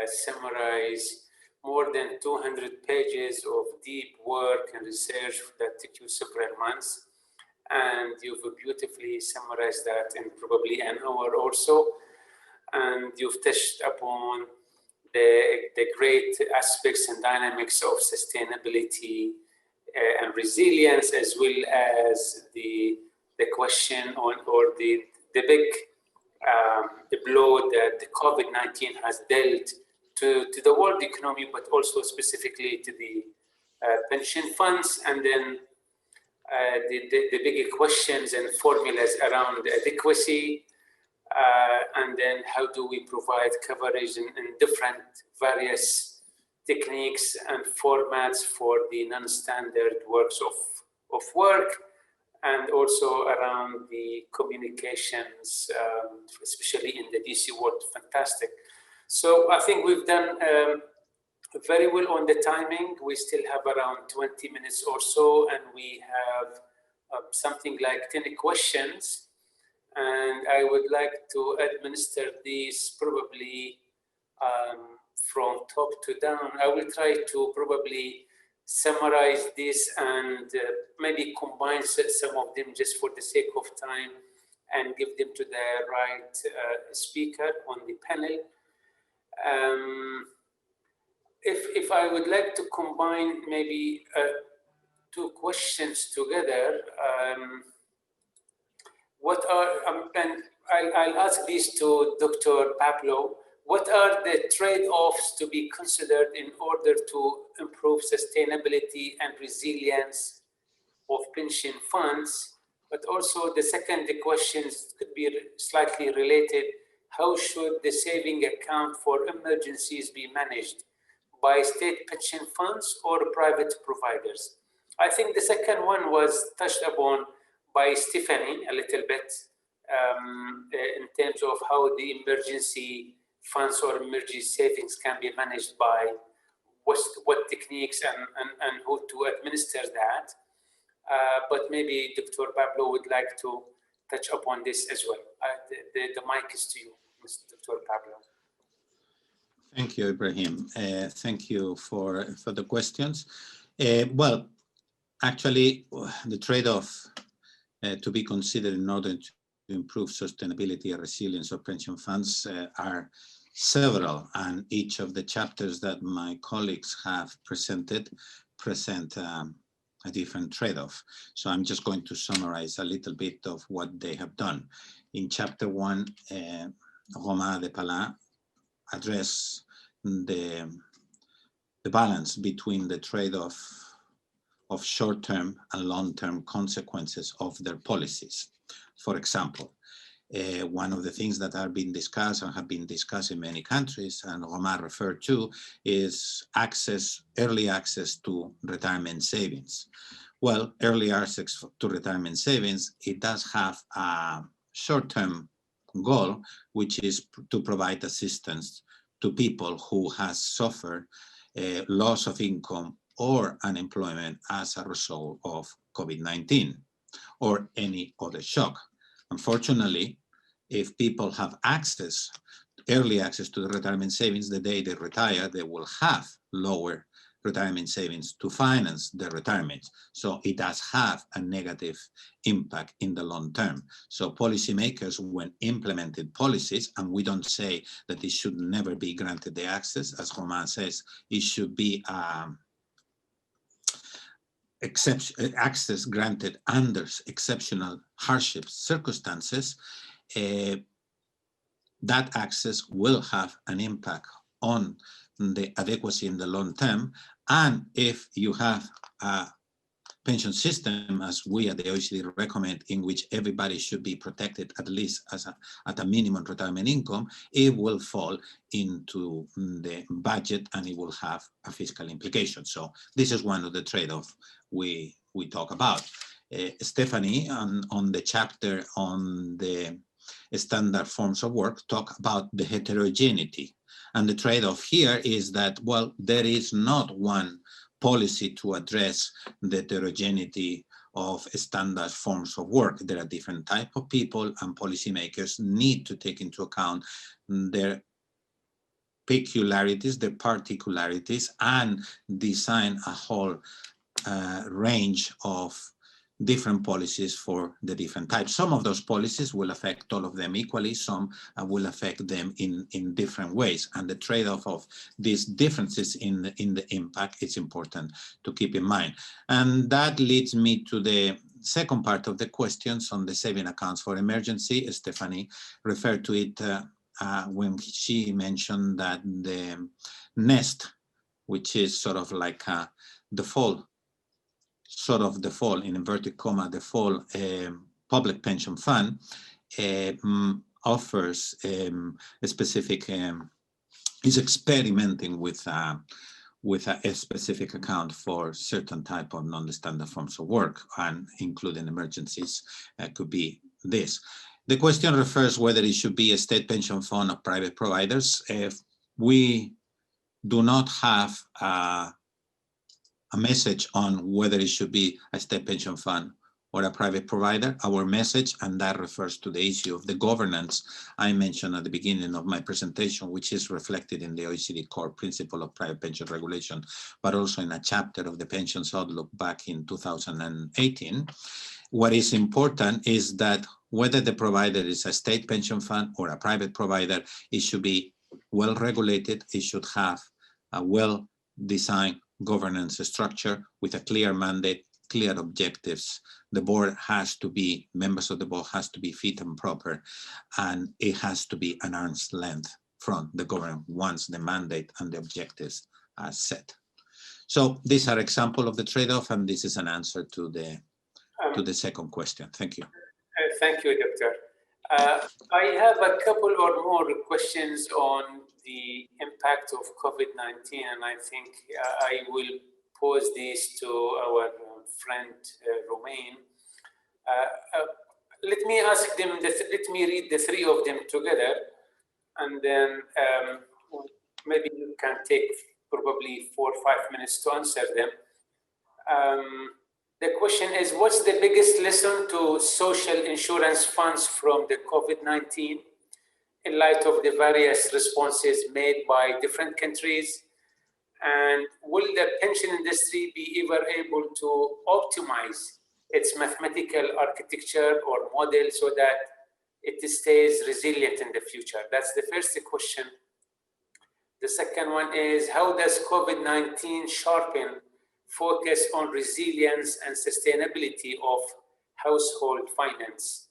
summarize more than 200 pages of deep work and research that took you several months. And you've beautifully summarized that in probably an hour or so. And you've touched upon the great aspects and dynamics of sustainability and resilience, as well as the question on, or the big the blow that the COVID-19 has dealt to the world economy, but also specifically to the pension funds, and then the big questions and formulas around adequacy, and then how do we provide coverage in different various techniques and formats for the non-standard works of work, and also around the communications, especially in the DC world. Fantastic. So I think we've done very well on the timing. We still have around 20 minutes or so, and we have something like 10 questions. And I would like to administer these probably from top to down. I will try to probably summarize this and maybe combine some of them just for the sake of time and give them to the right speaker on the panel. If I would like to combine maybe 2 questions together, what are, and I'll ask these to Dr. Pablo, what are the trade-offs to be considered in order to improve sustainability and resilience of pension funds? But also the second question could be slightly related. How should the saving account for emergencies be managed, by state pension funds or private providers? I think the second one was touched upon by Stephanie a little bit, in terms of how the emergency funds or emergency savings can be managed, by what techniques and who to administer that. But maybe Dr. Pablo would like to touch upon this as well. The mic is to you, Mr. Dr. Pablo. Thank you, Ebrahim. Thank you for the questions. Well, actually, the trade-off to be considered in order to improve sustainability and resilience of pension funds are several, and each of the chapters that my colleagues have presented present a different trade-off. So I'm just going to summarize a little bit of what they have done. In chapter 1, Romain Despalins address the balance between the trade-off of short-term and long-term consequences of their policies. For example, one of the things that are being discussed and have been discussed in many countries, and Romain referred to, is early access to retirement savings. Well, early access to retirement savings, it does have a short-term goal, which is to provide assistance to people who has suffered loss of income or unemployment as a result of COVID-19 or any other shock. Unfortunately, if people have early access to the retirement savings, the day they retire, they will have lower retirement savings to finance their retirement. So it does have a negative impact in the long term. So policymakers, when implemented policies, and we don't say that it should never be granted the access, as Romain says, it should be access granted under exceptional hardship circumstances, that access will have an impact on the adequacy in the long term. And if you have a pension system, as we at the OECD recommend, in which everybody should be protected at least at a minimum retirement income, it will fall into the budget and it will have a fiscal implication. So this is one of the trade-offs we talk about. Stephanie, on the chapter on the standard forms of work, talk about the heterogeneity. And the trade-off here is that, well, there is not one policy to address the heterogeneity of standard forms of work. There are different types of people, and policymakers need to take into account their peculiarities, their particularities, and design a whole range of different policies for the different types. Some of those policies will affect all of them equally, some will affect them in different ways. And the trade-off of these differences in the impact is important to keep in mind. And that leads me to the second part of the questions on the saving accounts for emergency. Stephanie referred to it when she mentioned that the nest, which is sort of like the fall, in inverted comma, the fall public pension fund offers a specific, is experimenting with a specific account for certain type of non-standard forms of work, and including emergencies could be this. The question refers whether it should be a state pension fund or private providers. We do not have a message on whether it should be a state pension fund or a private provider. Our message, and that refers to the issue of the governance I mentioned at the beginning of my presentation, which is reflected in the OECD core principle of private pension regulation, but also in a chapter of the Pensions Outlook back in 2018. What is important is that whether the provider is a state pension fund or a private provider, it should be well regulated. It should have a well-designed governance structure with a clear mandate clear objectives. The board has to be, members of the board has to be fit and proper, and it has to be an arm's length from the government once the mandate and the objectives are set. So these are examples of the trade-off, and this is an answer to the second question. Thank you. Thank you, Doctor. I have a couple or more questions on the impact of COVID-19, and I think I will pose these to our friend Romain. Let me ask them, let me read the three of them together, and then maybe you can take probably 4 or 5 minutes to answer them. The question is, what's the biggest lesson to social insurance funds from the COVID-19 in light of the various responses made by different countries? And will the pension industry be ever able to optimize its mathematical architecture or model so that it stays resilient in the future? That's the first question. The second one is, how does COVID-19 sharpen focus on resilience and sustainability of household finance?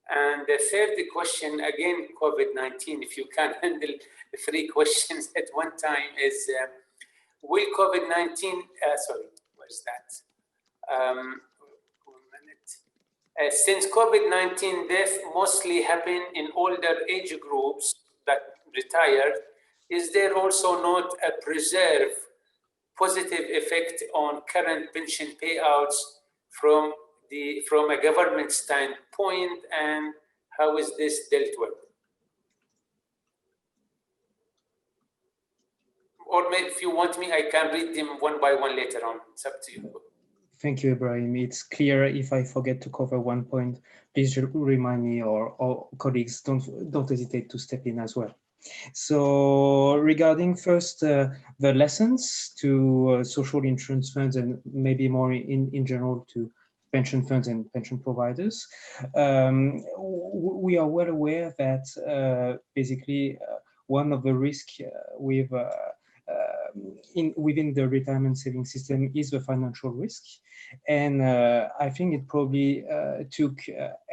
And the third question, again, COVID-19, if you can handle the 3 questions at one time, is will COVID-19, sorry, where's that? 1 minute. Since COVID-19 death mostly happen in older age groups that retired, is there also not a preserve positive effect on current pension payouts from a government standpoint, and how is this dealt with? Or maybe if you want me, I can read them one by one later on. It's up to you. Thank you, Ebrahim. It's clear if I forget to cover one point, please remind me, or colleagues, don't hesitate to step in as well. So regarding first the lessons to social insurance funds, and maybe more in general to pension funds and pension providers, we are well aware that basically one of the risks within the retirement saving system is the financial risk. And I think it probably took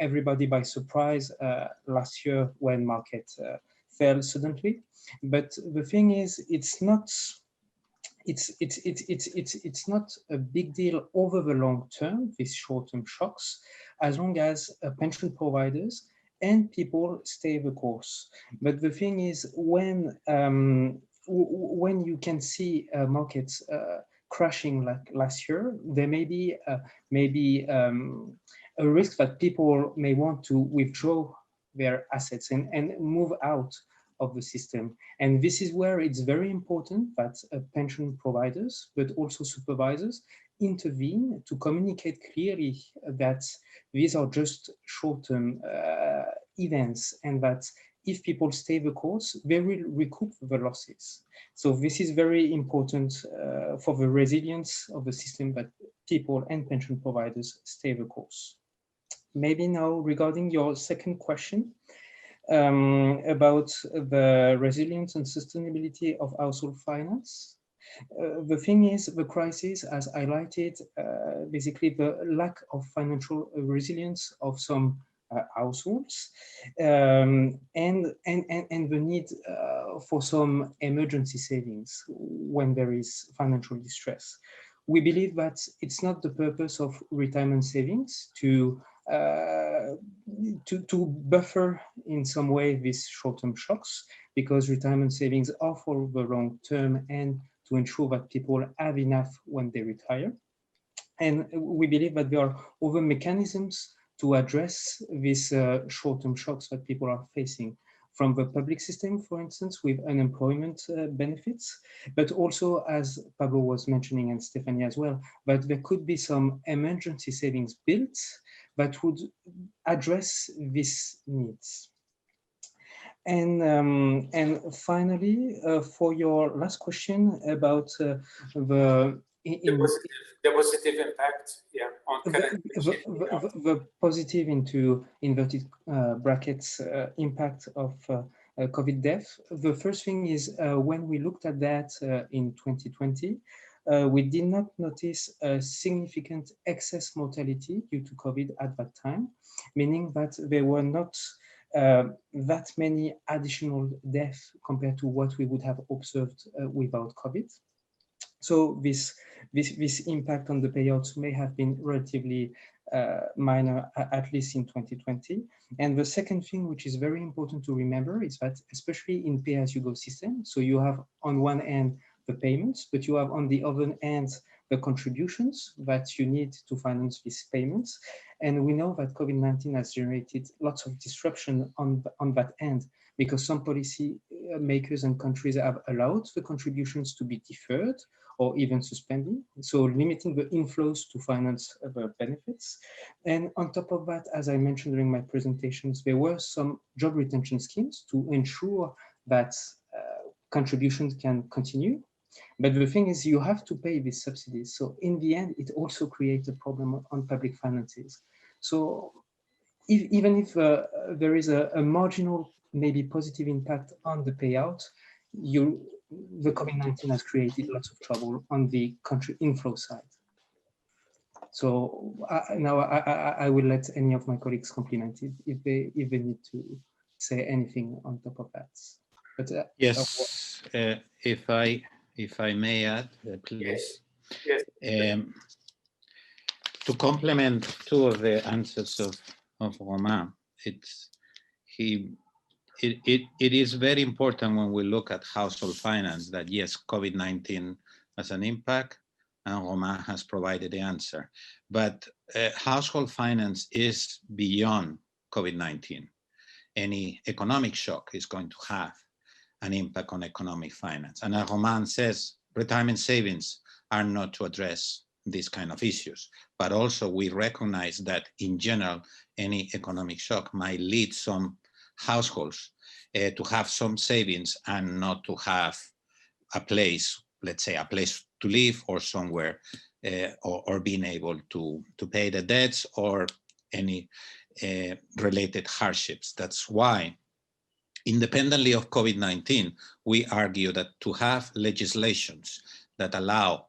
everybody by surprise last year when market fell suddenly. But the thing is, it's not a big deal over the long term, these short-term shocks, as long as pension providers and people stay the course. But the thing is, when you can see markets crashing like last year, there may be a risk that people may want to withdraw their assets and move out of the system. And this is where it's very important that pension providers, but also supervisors, intervene to communicate clearly that these are just short-term events, and that if people stay the course, they will recoup the losses. So this is very important for the resilience of the system, that people and pension providers stay the course. Maybe now regarding your second question, about the resilience and sustainability of household finance. The thing is, the crisis has highlighted basically the lack of financial resilience of some households, and the need for some emergency savings when there is financial distress. We believe that it's not the purpose of retirement savings to buffer in some way these short-term shocks, because retirement savings are for the long term and to ensure that people have enough when they retire. And we believe that there are other mechanisms to address these short-term shocks that people are facing, from the public system, for instance, with unemployment benefits, but also, as Pablo was mentioning, and Stephanie as well, that there could be some emergency savings built that would address these needs. And finally, for your last question about the positive impact, yeah, on the positive into inverted brackets impact of COVID death. The first thing is when we looked at that in 2020, we did not notice a significant excess mortality due to COVID at that time, meaning that there were not that many additional deaths compared to what we would have observed without COVID. So this impact on the payouts may have been relatively minor, at least in 2020. And the second thing, which is very important to remember, is that especially in pay-as-you-go system, so you have on one end the payments, but you have on the other end the contributions that you need to finance these payments. And we know that COVID-19 has generated lots of disruption on that end, because some policy makers and countries have allowed the contributions to be deferred or even suspended, so limiting the inflows to finance the benefits. And on top of that, as I mentioned during my presentations, there were some job retention schemes to ensure that contributions can continue. But the thing is, you have to pay these subsidies. So in the end, it also creates a problem on public finances. So even if there is a marginal, maybe positive impact on the payout, the COVID-19 has created lots of trouble on the country inflow side. So now I will let any of my colleagues complement it if they need to say anything on top of that. But yes, if I may add, please. Yes. To complement two of the answers of Romain, it is very important when we look at household finance that yes, COVID-19 has an impact, and Romain has provided the answer. But household finance is beyond COVID-19. Any economic shock is going to have an impact on economic finance. And as Romain says, retirement savings are not to address these kind of issues, but also we recognize that in general, any economic shock might lead some households to have some savings and not to have a place, let's say a place to live or somewhere, or being able to pay the debts or any related hardships. That's why, independently of COVID-19, we argue that to have legislations that allow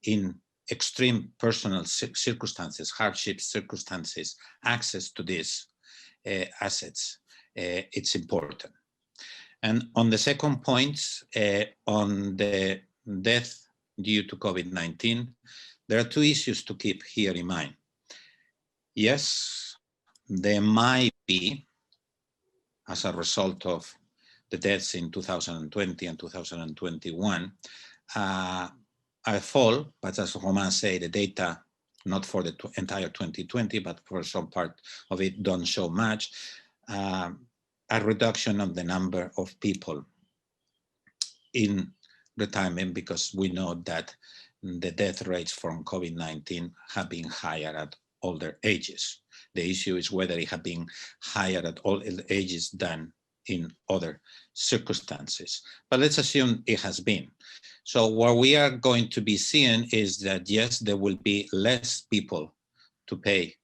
in extreme personal circumstances, hardship circumstances, access to these assets, it's important. And on the second point, on the death due to COVID-19, there are two issues to keep here in mind. Yes, there might be, as a result of the deaths in 2020 and 2021, a fall, but as Romain said, the data, not for the entire 2020, but for some part of it, don't show much, a reduction of the number of people in retirement, because we know that the death rates from COVID-19 have been higher at older ages. The issue is whether it has been higher at all ages than in other circumstances. But let's assume it has been. So what we are going to be seeing is that, yes, there will be less people to pay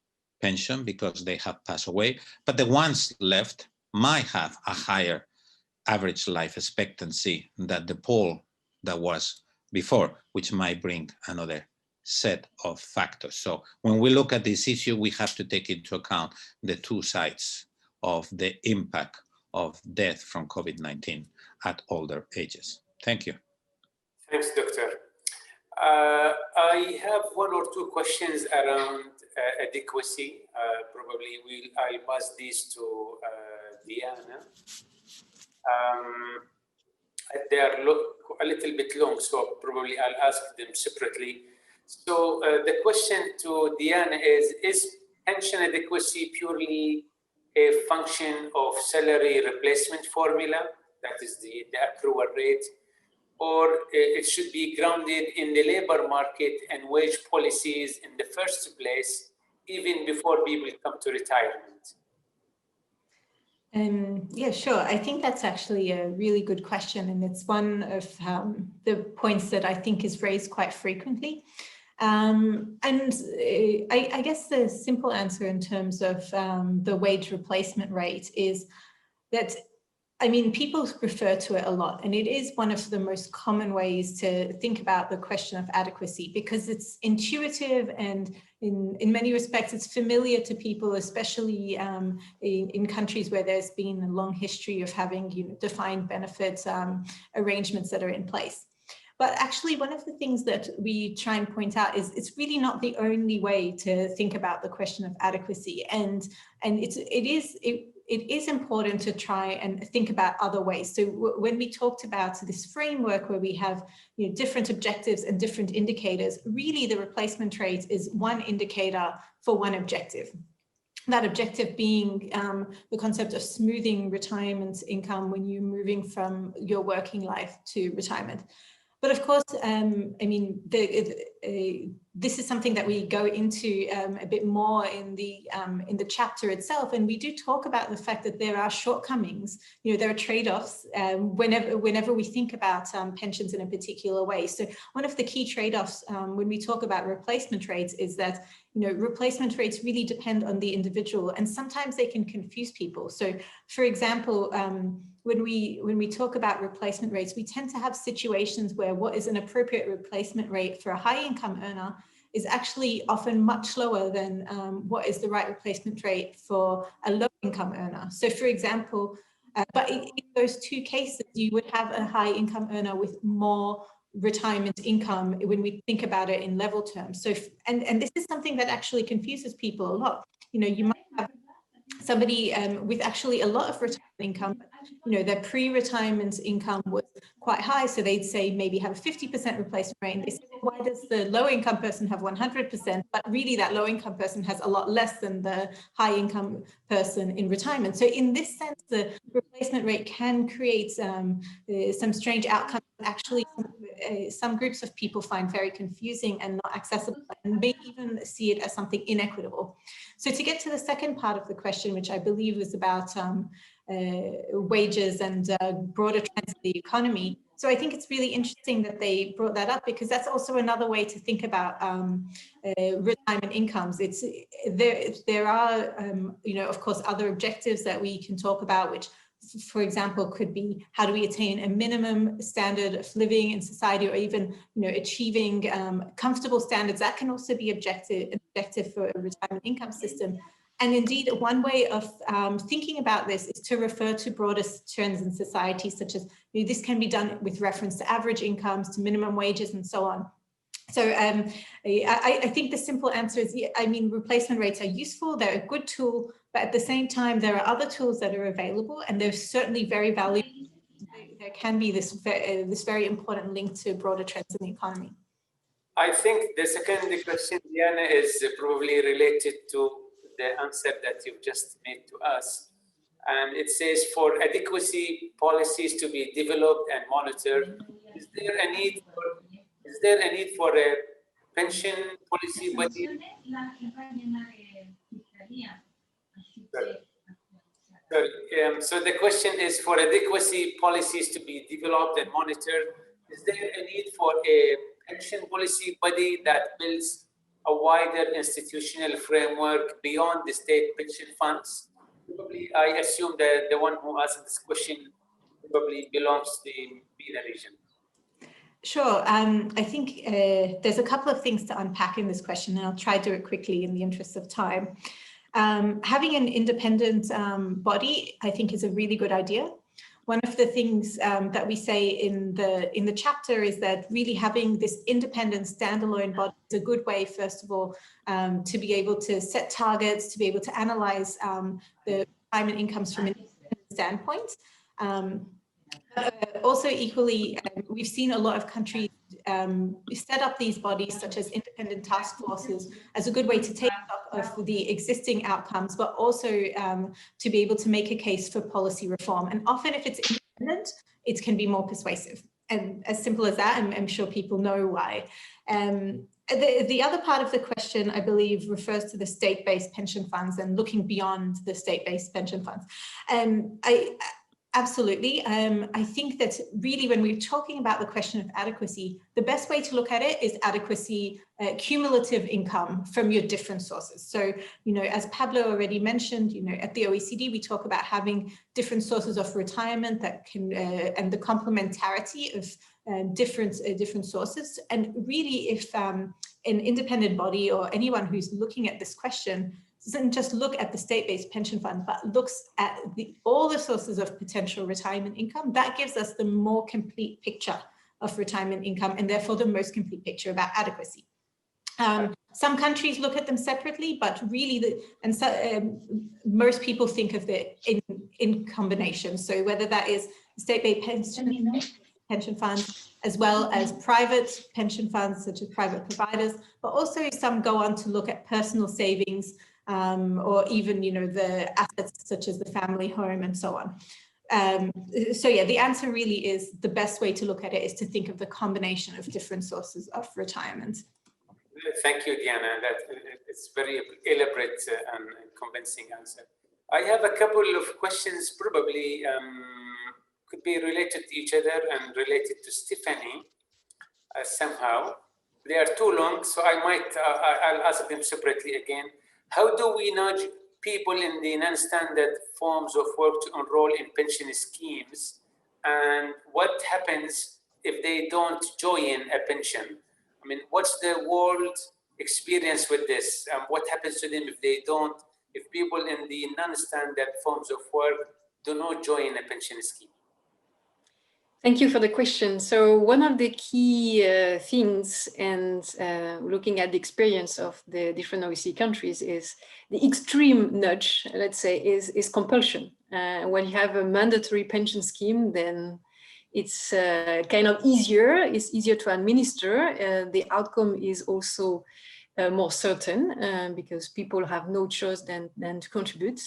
pension because they have passed away, but the ones left might have a higher average life expectancy than the pool that was before, which might bring another set of factors. So when we look at this issue, we have to take into account the two sides of the impact of death from COVID-19 at older ages. Thank you. Thanks, Doctor. I have one or two questions around adequacy. Probably I'll pass these to Diana. They are a little bit long, so probably I'll ask them separately. So the question to Diana is pension adequacy purely a function of salary replacement formula, that is the accrual rate, or it should be grounded in the labor market and wage policies in the first place, even before people come to retirement? Yeah, sure. I think that's actually a really good question. And it's one of the points that I think is raised quite frequently. And I guess the simple answer in terms of the wage replacement rate is that I mean, people refer to it a lot, and it is one of the most common ways to think about the question of adequacy, because it's intuitive and in many respects it's familiar to people, especially in countries where there's been a long history of having, you know, defined benefit arrangements that are in place. But actually, one of the things that we try and point out is it's really not the only way to think about the question of adequacy, and it is important to try and think about other ways. So when we talked about this framework where we have, you know, different objectives and different indicators, really the replacement rate is one indicator for one objective. That objective being the concept of smoothing retirement income when you're moving from your working life to retirement. But of course, I mean, this is something that we go into a bit more in the chapter itself, and we do talk about the fact that there are shortcomings. You know, there are trade-offs whenever we think about pensions in a particular way. So one of the key trade-offs when we talk about replacement rates is that, you know, replacement rates really depend on the individual, and sometimes they can confuse people. So, for example, when we talk about replacement rates, we tend to have situations where what is an appropriate replacement rate for a high income earner is actually often much lower than what is the right replacement rate for a low income earner. So for example, but in those two cases, you would have a high income earner with more retirement income when we think about it in level terms. So, and this is something that actually confuses people a lot. You know, you might have somebody with actually a lot of retirement income, but, you know, their pre-retirement income was quite high, so they'd say maybe have a 50% replacement rate, and they say, well, why does the low income person have 100%? But really that low income person has a lot less than the high income person in retirement. So in this sense, the replacement rate can create some strange outcomes that actually some groups of people find very confusing and not accessible, and may even see it as something inequitable. So to get to the second part of the question, which I believe was about wages and broader trends in the economy. So I think it's really interesting that they brought that up, because that's also another way to think about retirement incomes. It's there are you know, of course, other objectives that we can talk about, which, for example, could be how do we attain a minimum standard of living in society, or even, you know, achieving comfortable standards. That can also be an objective for a retirement income system. And indeed, one way of thinking about this is to refer to broader trends in society, such as, you know, this can be done with reference to average incomes, to minimum wages, and so on. So I think the simple answer is, yeah, I mean, replacement rates are useful, they're a good tool, but at the same time, there are other tools that are available, and they're certainly very valuable. There can be this very important link to broader trends in the economy. I think the second question, Diana, is probably related to the answer that you've just made to us. And it says, for adequacy policies to be developed and monitored, is there a need for a pension policy body? So the question is, for adequacy policies to be developed and monitored, is there a need for a pension policy body that builds a wider institutional framework beyond the state pension funds? Probably, I assume that the one who asked this question probably belongs to the MENA region. Sure. I think there's a couple of things to unpack in this question, and I'll try to do it quickly in the interest of time. Having an independent body, I think, is a really good idea. One of the things that we say in the chapter is that really having this independent standalone body is a good way, first of all, to be able to set targets, to be able to analyze the retirement incomes from an independent standpoint. But also equally, we've seen a lot of countries set up these bodies, such as independent task forces, as a good way to take stock of the existing outcomes, but also to be able to make a case for policy reform. And often, if it's independent, it can be more persuasive. And as simple as that, I'm sure people know why. The other part of the question, I believe, refers to the state-based pension funds and looking beyond the state-based pension funds. Absolutely. I think that really when we're talking about the question of adequacy, the best way to look at it is adequacy, cumulative income from your different sources. So, as Pablo already mentioned, at the OECD, we talk about having different sources of retirement that can, and the complementarity of different sources. And really, if an independent body or anyone who's looking at this question doesn't just look at the state-based pension fund, but looks at all the sources of potential retirement income, that gives us the more complete picture of retirement income and therefore the most complete picture about adequacy. Some countries look at them separately, but really, most people think of it in combination. So whether that is state-based pension funds, as well as private pension funds, such as private providers, but also some go on to look at personal savings, or even, the assets such as the family home and so on. So yeah, the answer really is the best way to look at it is to think of the combination of different sources of retirement. Thank you, Diana. It's very elaborate and convincing answer. I have a couple of questions, probably could be related to each other and related to Stephanie somehow. They are too long, so I'll ask them separately again. How do we nudge people in the non-standard forms of work to enroll in pension schemes? And what happens if they don't join a pension? I mean, what's the world experience with this? What happens to them if people in the non-standard forms of work do not join a pension scheme? Thank you for the question. So one of the key things, and looking at the experience of the different OECD countries, is the extreme nudge, let's say, is compulsion. When you have a mandatory pension scheme, then it's kind of easier. It's easier to administer. The outcome is also more certain because people have no choice than to contribute.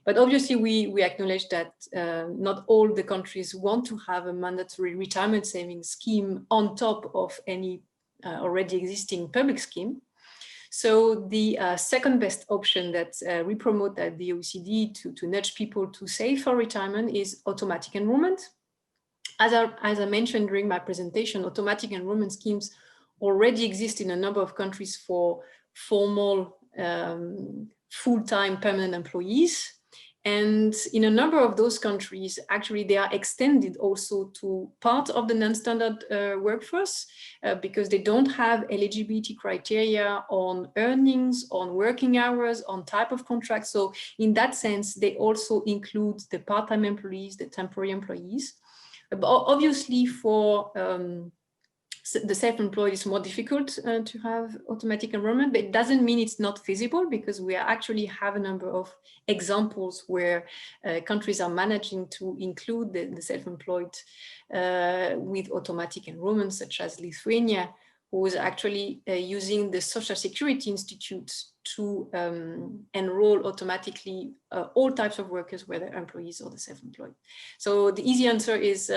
But obviously, we acknowledge that not all the countries want to have a mandatory retirement savings scheme on top of any already existing public scheme. So the second best option that we promote at the OECD to nudge people to save for retirement is automatic enrollment. As I mentioned during my presentation, automatic enrollment schemes already exist in a number of countries for formal full-time permanent employees. And in a number of those countries, actually, they are extended also to part of the non-standard workforce because they don't have eligibility criteria on earnings, on working hours, on type of contract. So in that sense, they also include the part-time employees, the temporary employees. But obviously, for the self-employed, it's more difficult to have automatic enrollment, but it doesn't mean it's not feasible because we actually have a number of examples where countries are managing to include the self-employed with automatic enrollment, such as Lithuania, who is actually using the Social Security Institute to enroll automatically all types of workers, whether employees or the self-employed. So the easy answer is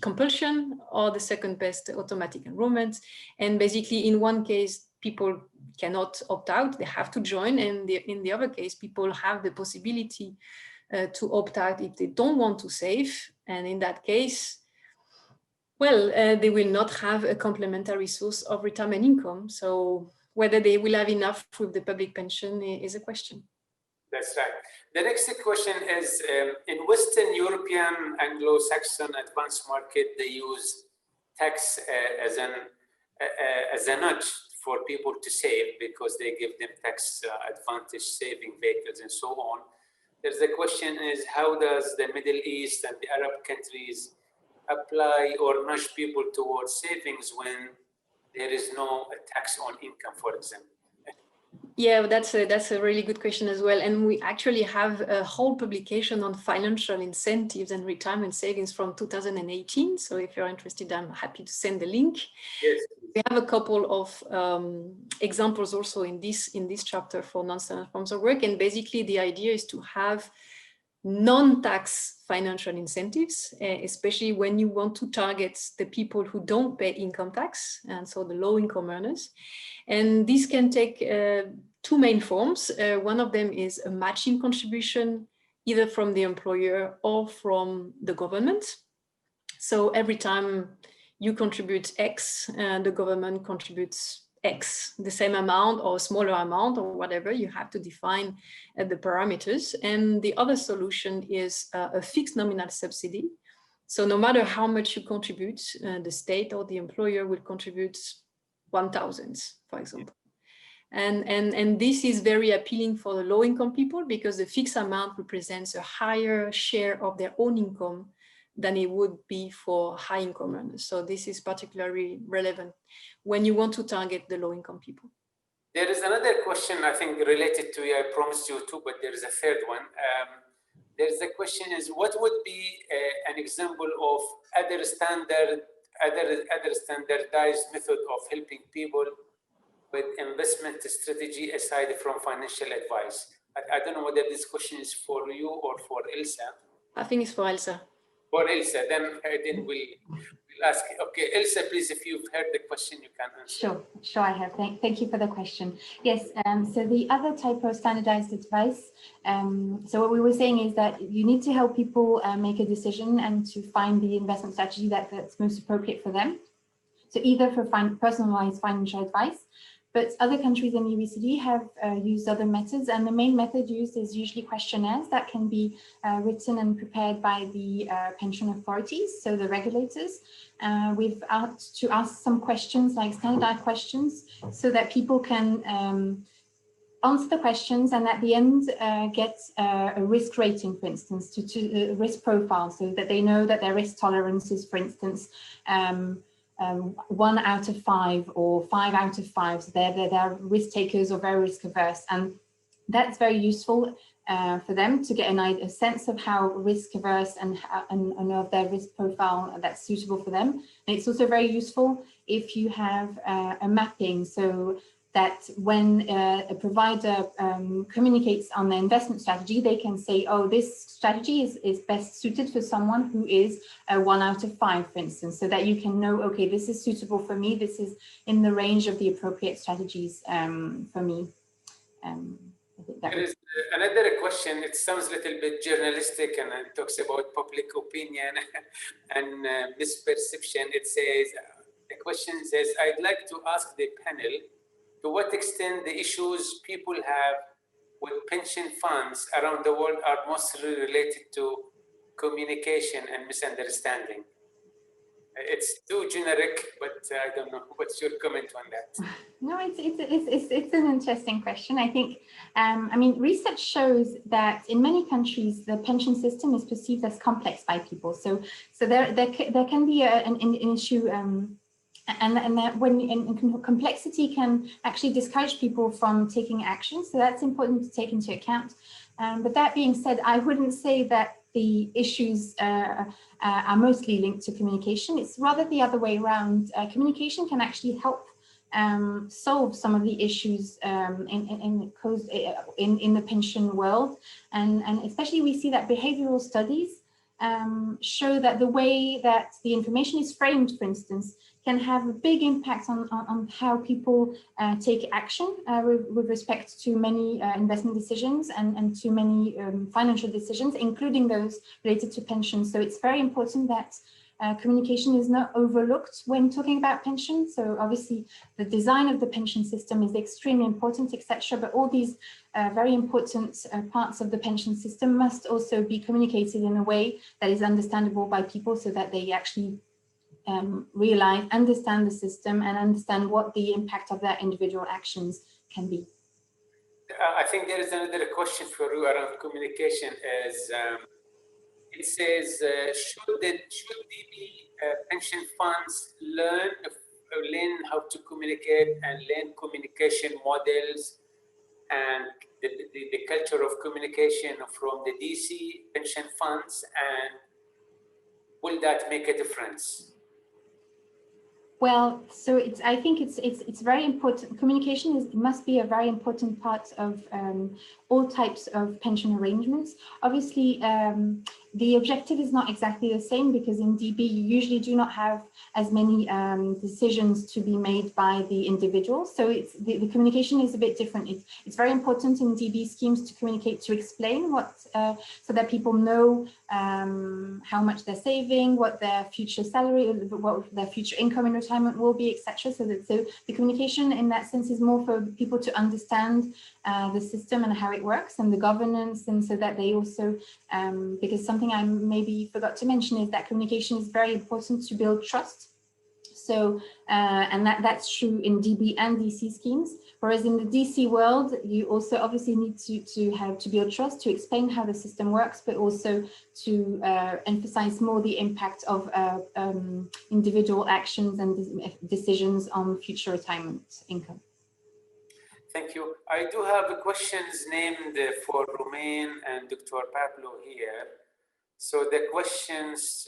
compulsion, or the second best, automatic enrollment. And basically in one case, people cannot opt out, they have to join. And in the other case, people have the possibility to opt out if they don't want to save. And in that case, well, they will not have a complementary source of retirement income. So whether they will have enough with the public pension is a question. That's right. The next question is, in Western European Anglo-Saxon advanced market, they use tax as a nudge for people to save because they give them tax advantage saving vehicles and so on. There's the question is, how does the Middle East and the Arab countries apply or nudge people towards savings when there is no tax on income, for example? Yeah, that's a really good question as well. And we actually have a whole publication on financial incentives and retirement savings from 2018. So if you're interested, I'm happy to send the link. Yes. We have a couple of examples also in this chapter for non-standard forms of work. And basically the idea is to have non-tax financial incentives, especially when you want to target the people who don't pay income tax, and so the low income earners. And this can take two main forms. One of them is a matching contribution either from the employer or from the government. So every time you contribute X, the government contributes X, the same amount or smaller amount or whatever, you have to define the parameters. And the other solution is a fixed nominal subsidy. So no matter how much you contribute, the state or the employer will contribute 1,000, for example. And this is very appealing for the low-income people because the fixed amount represents a higher share of their own income than it would be for high-income earners. So this is particularly relevant when you want to target the low-income people. There is another question, I think, related to you. I promised you two, but there is a third one. There's the question is, what would be an example of other standardized method of helping people with investment strategy aside from financial advice? I don't know whether this question is for you or for Elsa. I think it's for Elsa. For Elsa, then we'll ask. Okay, Elsa, please, if you've heard the question, you can answer. Sure, I have. Thank you for the question. Yes, so the other type of standardized advice, so what we were saying is that you need to help people make a decision and to find the investment strategy that's most appropriate for them. So either for personalized financial advice, but other countries in the OECD have used other methods, and the main method used is usually questionnaires that can be written and prepared by the pension authorities, so the regulators. We've asked to ask some questions, like standardized questions, so that people can answer the questions and at the end get a risk rating, for instance, to a risk profile, so that they know that their risk tolerance is, for instance, 1 out of 5 or 5 out of 5. So they're risk takers or very risk averse. And that's very useful for them to get a sense of how risk averse and of their risk profile that's suitable for them. And it's also very useful if you have a mapping, so that when a provider communicates on their investment strategy, they can say, oh, this strategy is best suited for someone who is a 1 out of 5, for instance, so that you can know, okay, this is suitable for me, this is in the range of the appropriate strategies for me. I think that there is another question. It sounds a little bit journalistic and it talks about public opinion and misperception. It says, the question says, I'd like to ask the panel, to what extent the issues people have with pension funds around the world are mostly related to communication and misunderstanding? It's too generic, but I don't know. What's your comment on that? No, it's an interesting question. I think, I mean, research shows that in many countries, the pension system is perceived as complex by people. So there can be an issue. And that when complexity can actually discourage people from taking action. So that's important to take into account. But that being said, I wouldn't say that the issues are mostly linked to communication. It's rather the other way around. Communication can actually help solve some of the issues in the pension world. And especially we see that behavioral studies show that the way that the information is framed, for instance, can have a big impact on how people take action with respect to many investment decisions and to many financial decisions, including those related to pensions. So it's very important that communication is not overlooked when talking about pensions. So obviously the design of the pension system is extremely important, etc. But all these very important parts of the pension system must also be communicated in a way that is understandable by people, so that they actually realize, understand the system and understand what the impact of their individual actions can be. I think there is another question for you around communication. It says, should the pension funds learn how to communicate and learn communication models and the culture of communication from the DC pension funds, and will that make a difference? Well, so I think it's very important. Communication must be a very important part of all types of pension arrangements. Obviously, the objective is not exactly the same, because in DB you usually do not have as many decisions to be made by the individuals. So it's the communication is a bit different. It's very important in DB schemes to communicate, to explain what, so that people know how much they're saving, what their future salary, what their future income in retirement will be, etc. So the communication in that sense is more for people to understand the system and how it works and the governance, and so that they also, because something I maybe forgot to mention is that communication is very important to build trust. So, and that's true in DB and DC schemes. Whereas in the DC world, you also obviously need to build trust, to explain how the system works, but also to emphasize more the impact of individual actions and decisions on future retirement income. Thank you. I do have questions named for Romain and Dr. Pablo here. So the questions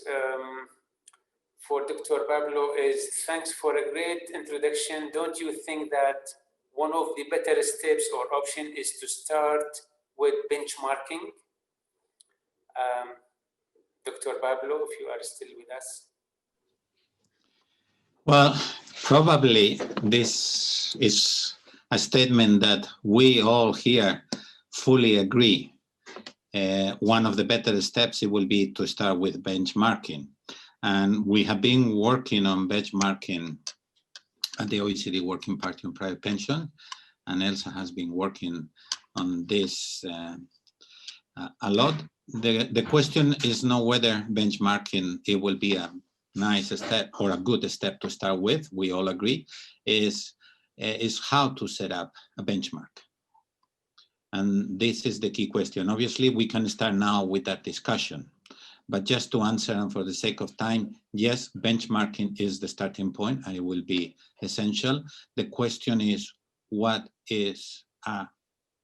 for Dr. Pablo is, thanks for a great introduction. Don't you think that one of the better steps or option is to start with benchmarking? Dr. Pablo, if you are still with us. Well, probably this is a statement that we all here fully agree. One of the better steps, it will be to start with benchmarking. And we have been working on benchmarking at the OECD Working Party on Private Pension, and Elsa has been working on this a lot. The question is not whether benchmarking, it will be a nice step or a good step to start with, we all agree, is how to set up a benchmark. And this is the key question. Obviously, we can start now with that discussion. But just to answer, and for the sake of time, yes, benchmarking is the starting point and it will be essential. The question is, what is a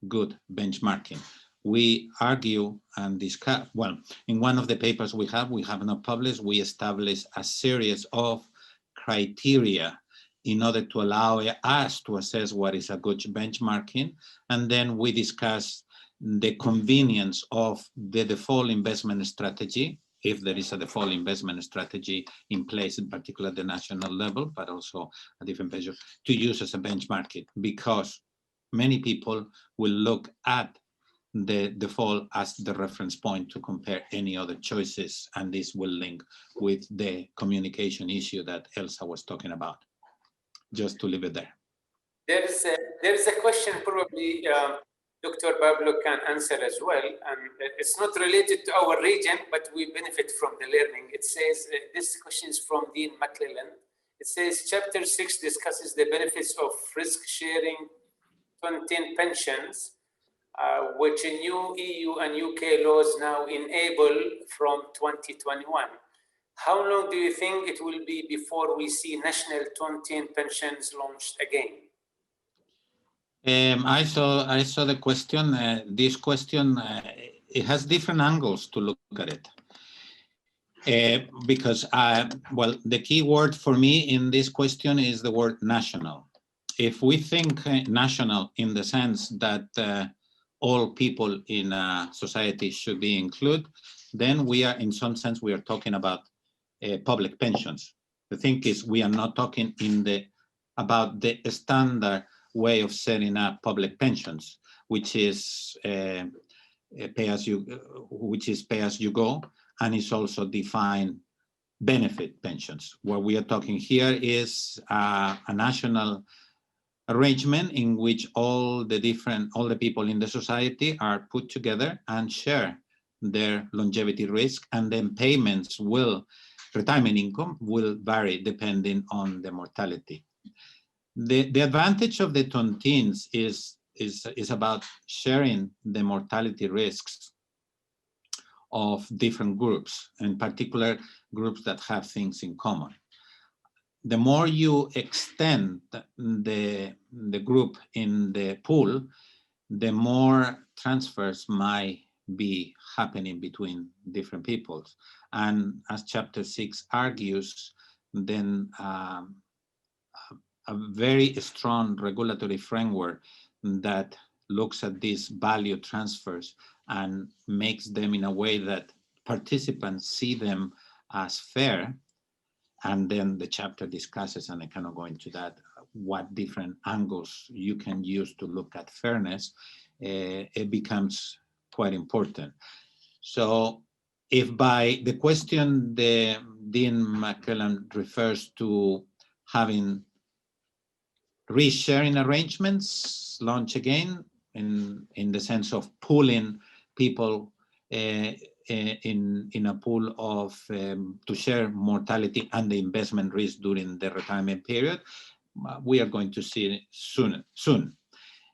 good benchmarking? We argue and discuss, well, in one of the papers we have not published, we established a series of criteria in order to allow us to assess what is a good benchmarking. And then we discuss the convenience of the default investment strategy, if there is a default investment strategy in place, in particular at the national level, but also a different measure, to use as a benchmarking, because many people will look at the default as the reference point to compare any other choices, and this will link with the communication issue that Elsa was talking about. Just to leave it there. There is a question probably Dr. Pablo can answer as well, and it's not related to our region, but we benefit from the learning. It says, this question is from Dean McClellan. It says, Chapter 6 discusses the benefits of risk-sharing tontine pensions, which new EU and UK laws now enable from 2021. How long do you think it will be before we see national tontine pensions launched again? I saw the question. This question, it has different angles to look at it. Because, well, the key word for me in this question is the word national. If we think national in the sense that all people in a society should be included, then we are, in some sense, we are talking about public pensions. The thing is, we are not talking about the standard way of setting up public pensions, which is pay as you go, and it's also defined benefit pensions. What we are talking here is a national arrangement in which all the people in the society are put together and share their longevity risk, and then retirement income will vary depending on the mortality. The advantage of the tontines is about sharing the mortality risks of different groups, in particular groups that have things in common. The more you extend the group in the pool, the more transfers might be happening between different peoples. And as Chapter 6 argues, then a very strong regulatory framework that looks at these value transfers and makes them in a way that participants see them as fair, and then the chapter discusses, and I cannot go into that, what different angles you can use to look at fairness, it becomes quite important. So if by the question the Dean McClellan refers to having risk-sharing arrangements launch again in the sense of pooling people in a pool of to share mortality and the investment risk during the retirement period, we are going to see it soon.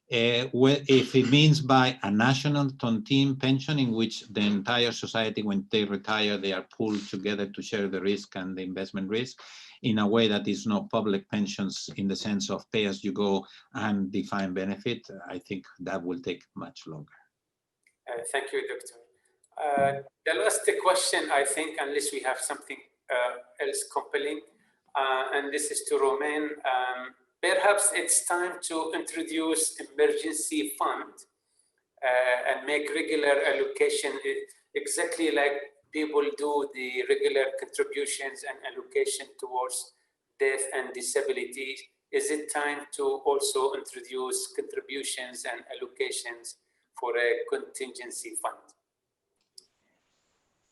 If it means by a national tontine pension in which the entire society, when they retire, they are pooled together to share the risk and the investment risk in a way that is not public pensions in the sense of pay as you go and defined benefit, I think that will take much longer. Thank you, Doctor. The last question, I think, unless we have something else compelling, and this is to Romain. Perhaps it's time to introduce emergency fund and make regular allocation exactly like people do the regular contributions and allocation towards death and disability. Is it time to also introduce contributions and allocations for a contingency fund?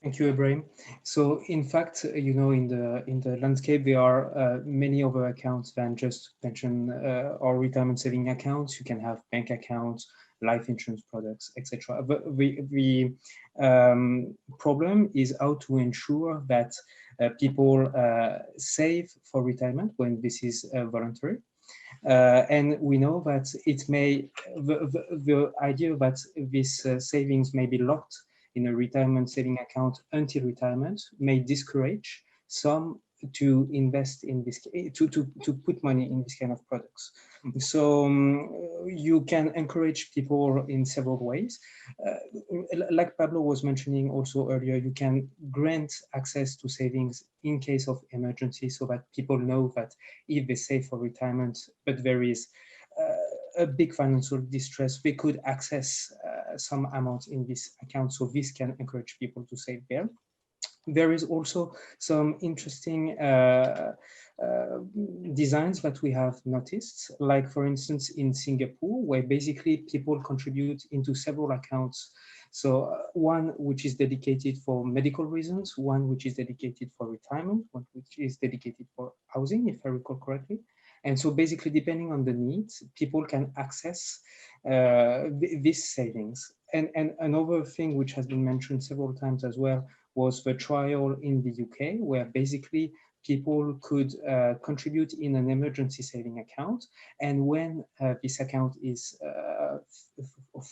Thank you, Ebrahim. So, in fact, you know, in the landscape, there are many other accounts than just pension or retirement saving accounts. You can have bank accounts, life insurance products, etc. But the problem is how to ensure that people save for retirement when this is voluntary. And we know that it may, the idea that this savings may be locked in a retirement saving account until retirement may discourage some to invest in this, to put money in this kind of products. So you can encourage people in several ways. Like Pablo was mentioning also earlier, you can grant access to savings in case of emergency so that people know that if they save for retirement, but there is a big financial distress, they could access some amount in this account. So this can encourage people to save there. There is also some interesting designs that we have noticed, like for instance in Singapore, where basically people contribute into several accounts. So one which is dedicated for medical reasons, one which is dedicated for retirement, one which is dedicated for housing, if I recall correctly. And so basically, depending on the needs, people can access these savings. And another thing which has been mentioned several times as well was the trial in the UK, where basically people could contribute in an emergency saving account. And when this account is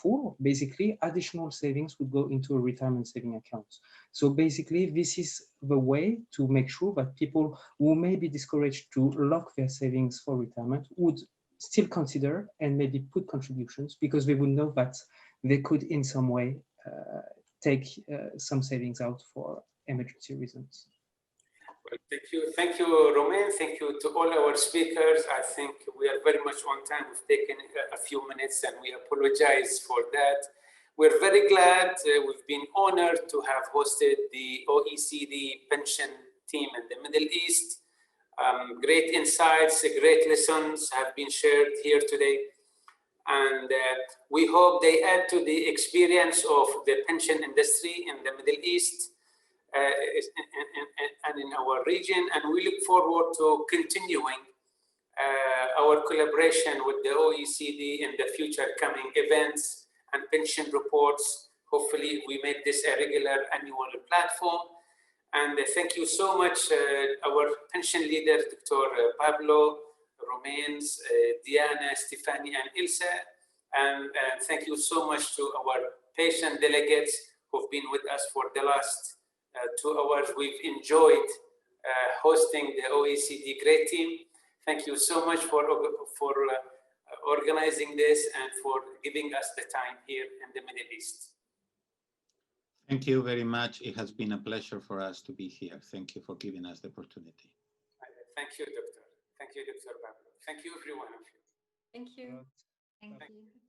full, basically additional savings would go into a retirement saving account. So basically, this is the way to make sure that people who may be discouraged to lock their savings for retirement would still consider and maybe put contributions, because they would know that they could in some way take some savings out for emergency reasons. Well, thank you, Romain. Thank you to all our speakers. I think we are very much on time. We've taken a few minutes, and we apologize for that. We're very glad. We've been honored to have hosted the OECD pension team in the Middle East. Great insights, great lessons have been shared here today. And we hope they add to the experience of the pension industry in the Middle East and in our region. And we look forward to continuing our collaboration with the OECD in the future coming events and pension reports. Hopefully we make this a regular annual platform. And thank you so much, our pension leaders, Dr. Pablo, Romain, Diana, Stefani, and Ilse. And thank you so much to our patient delegates who've been with us for the last 2 hours. We've enjoyed hosting the OECD great team. Thank you so much for organizing this and for giving us the time here in the Middle East. Thank you very much. It has been a pleasure for us to be here. Thank you for giving us the opportunity. Thank you, Doctor. Thank you, Dr. Pablo. Thank you, everyone. Thank you. Thank you.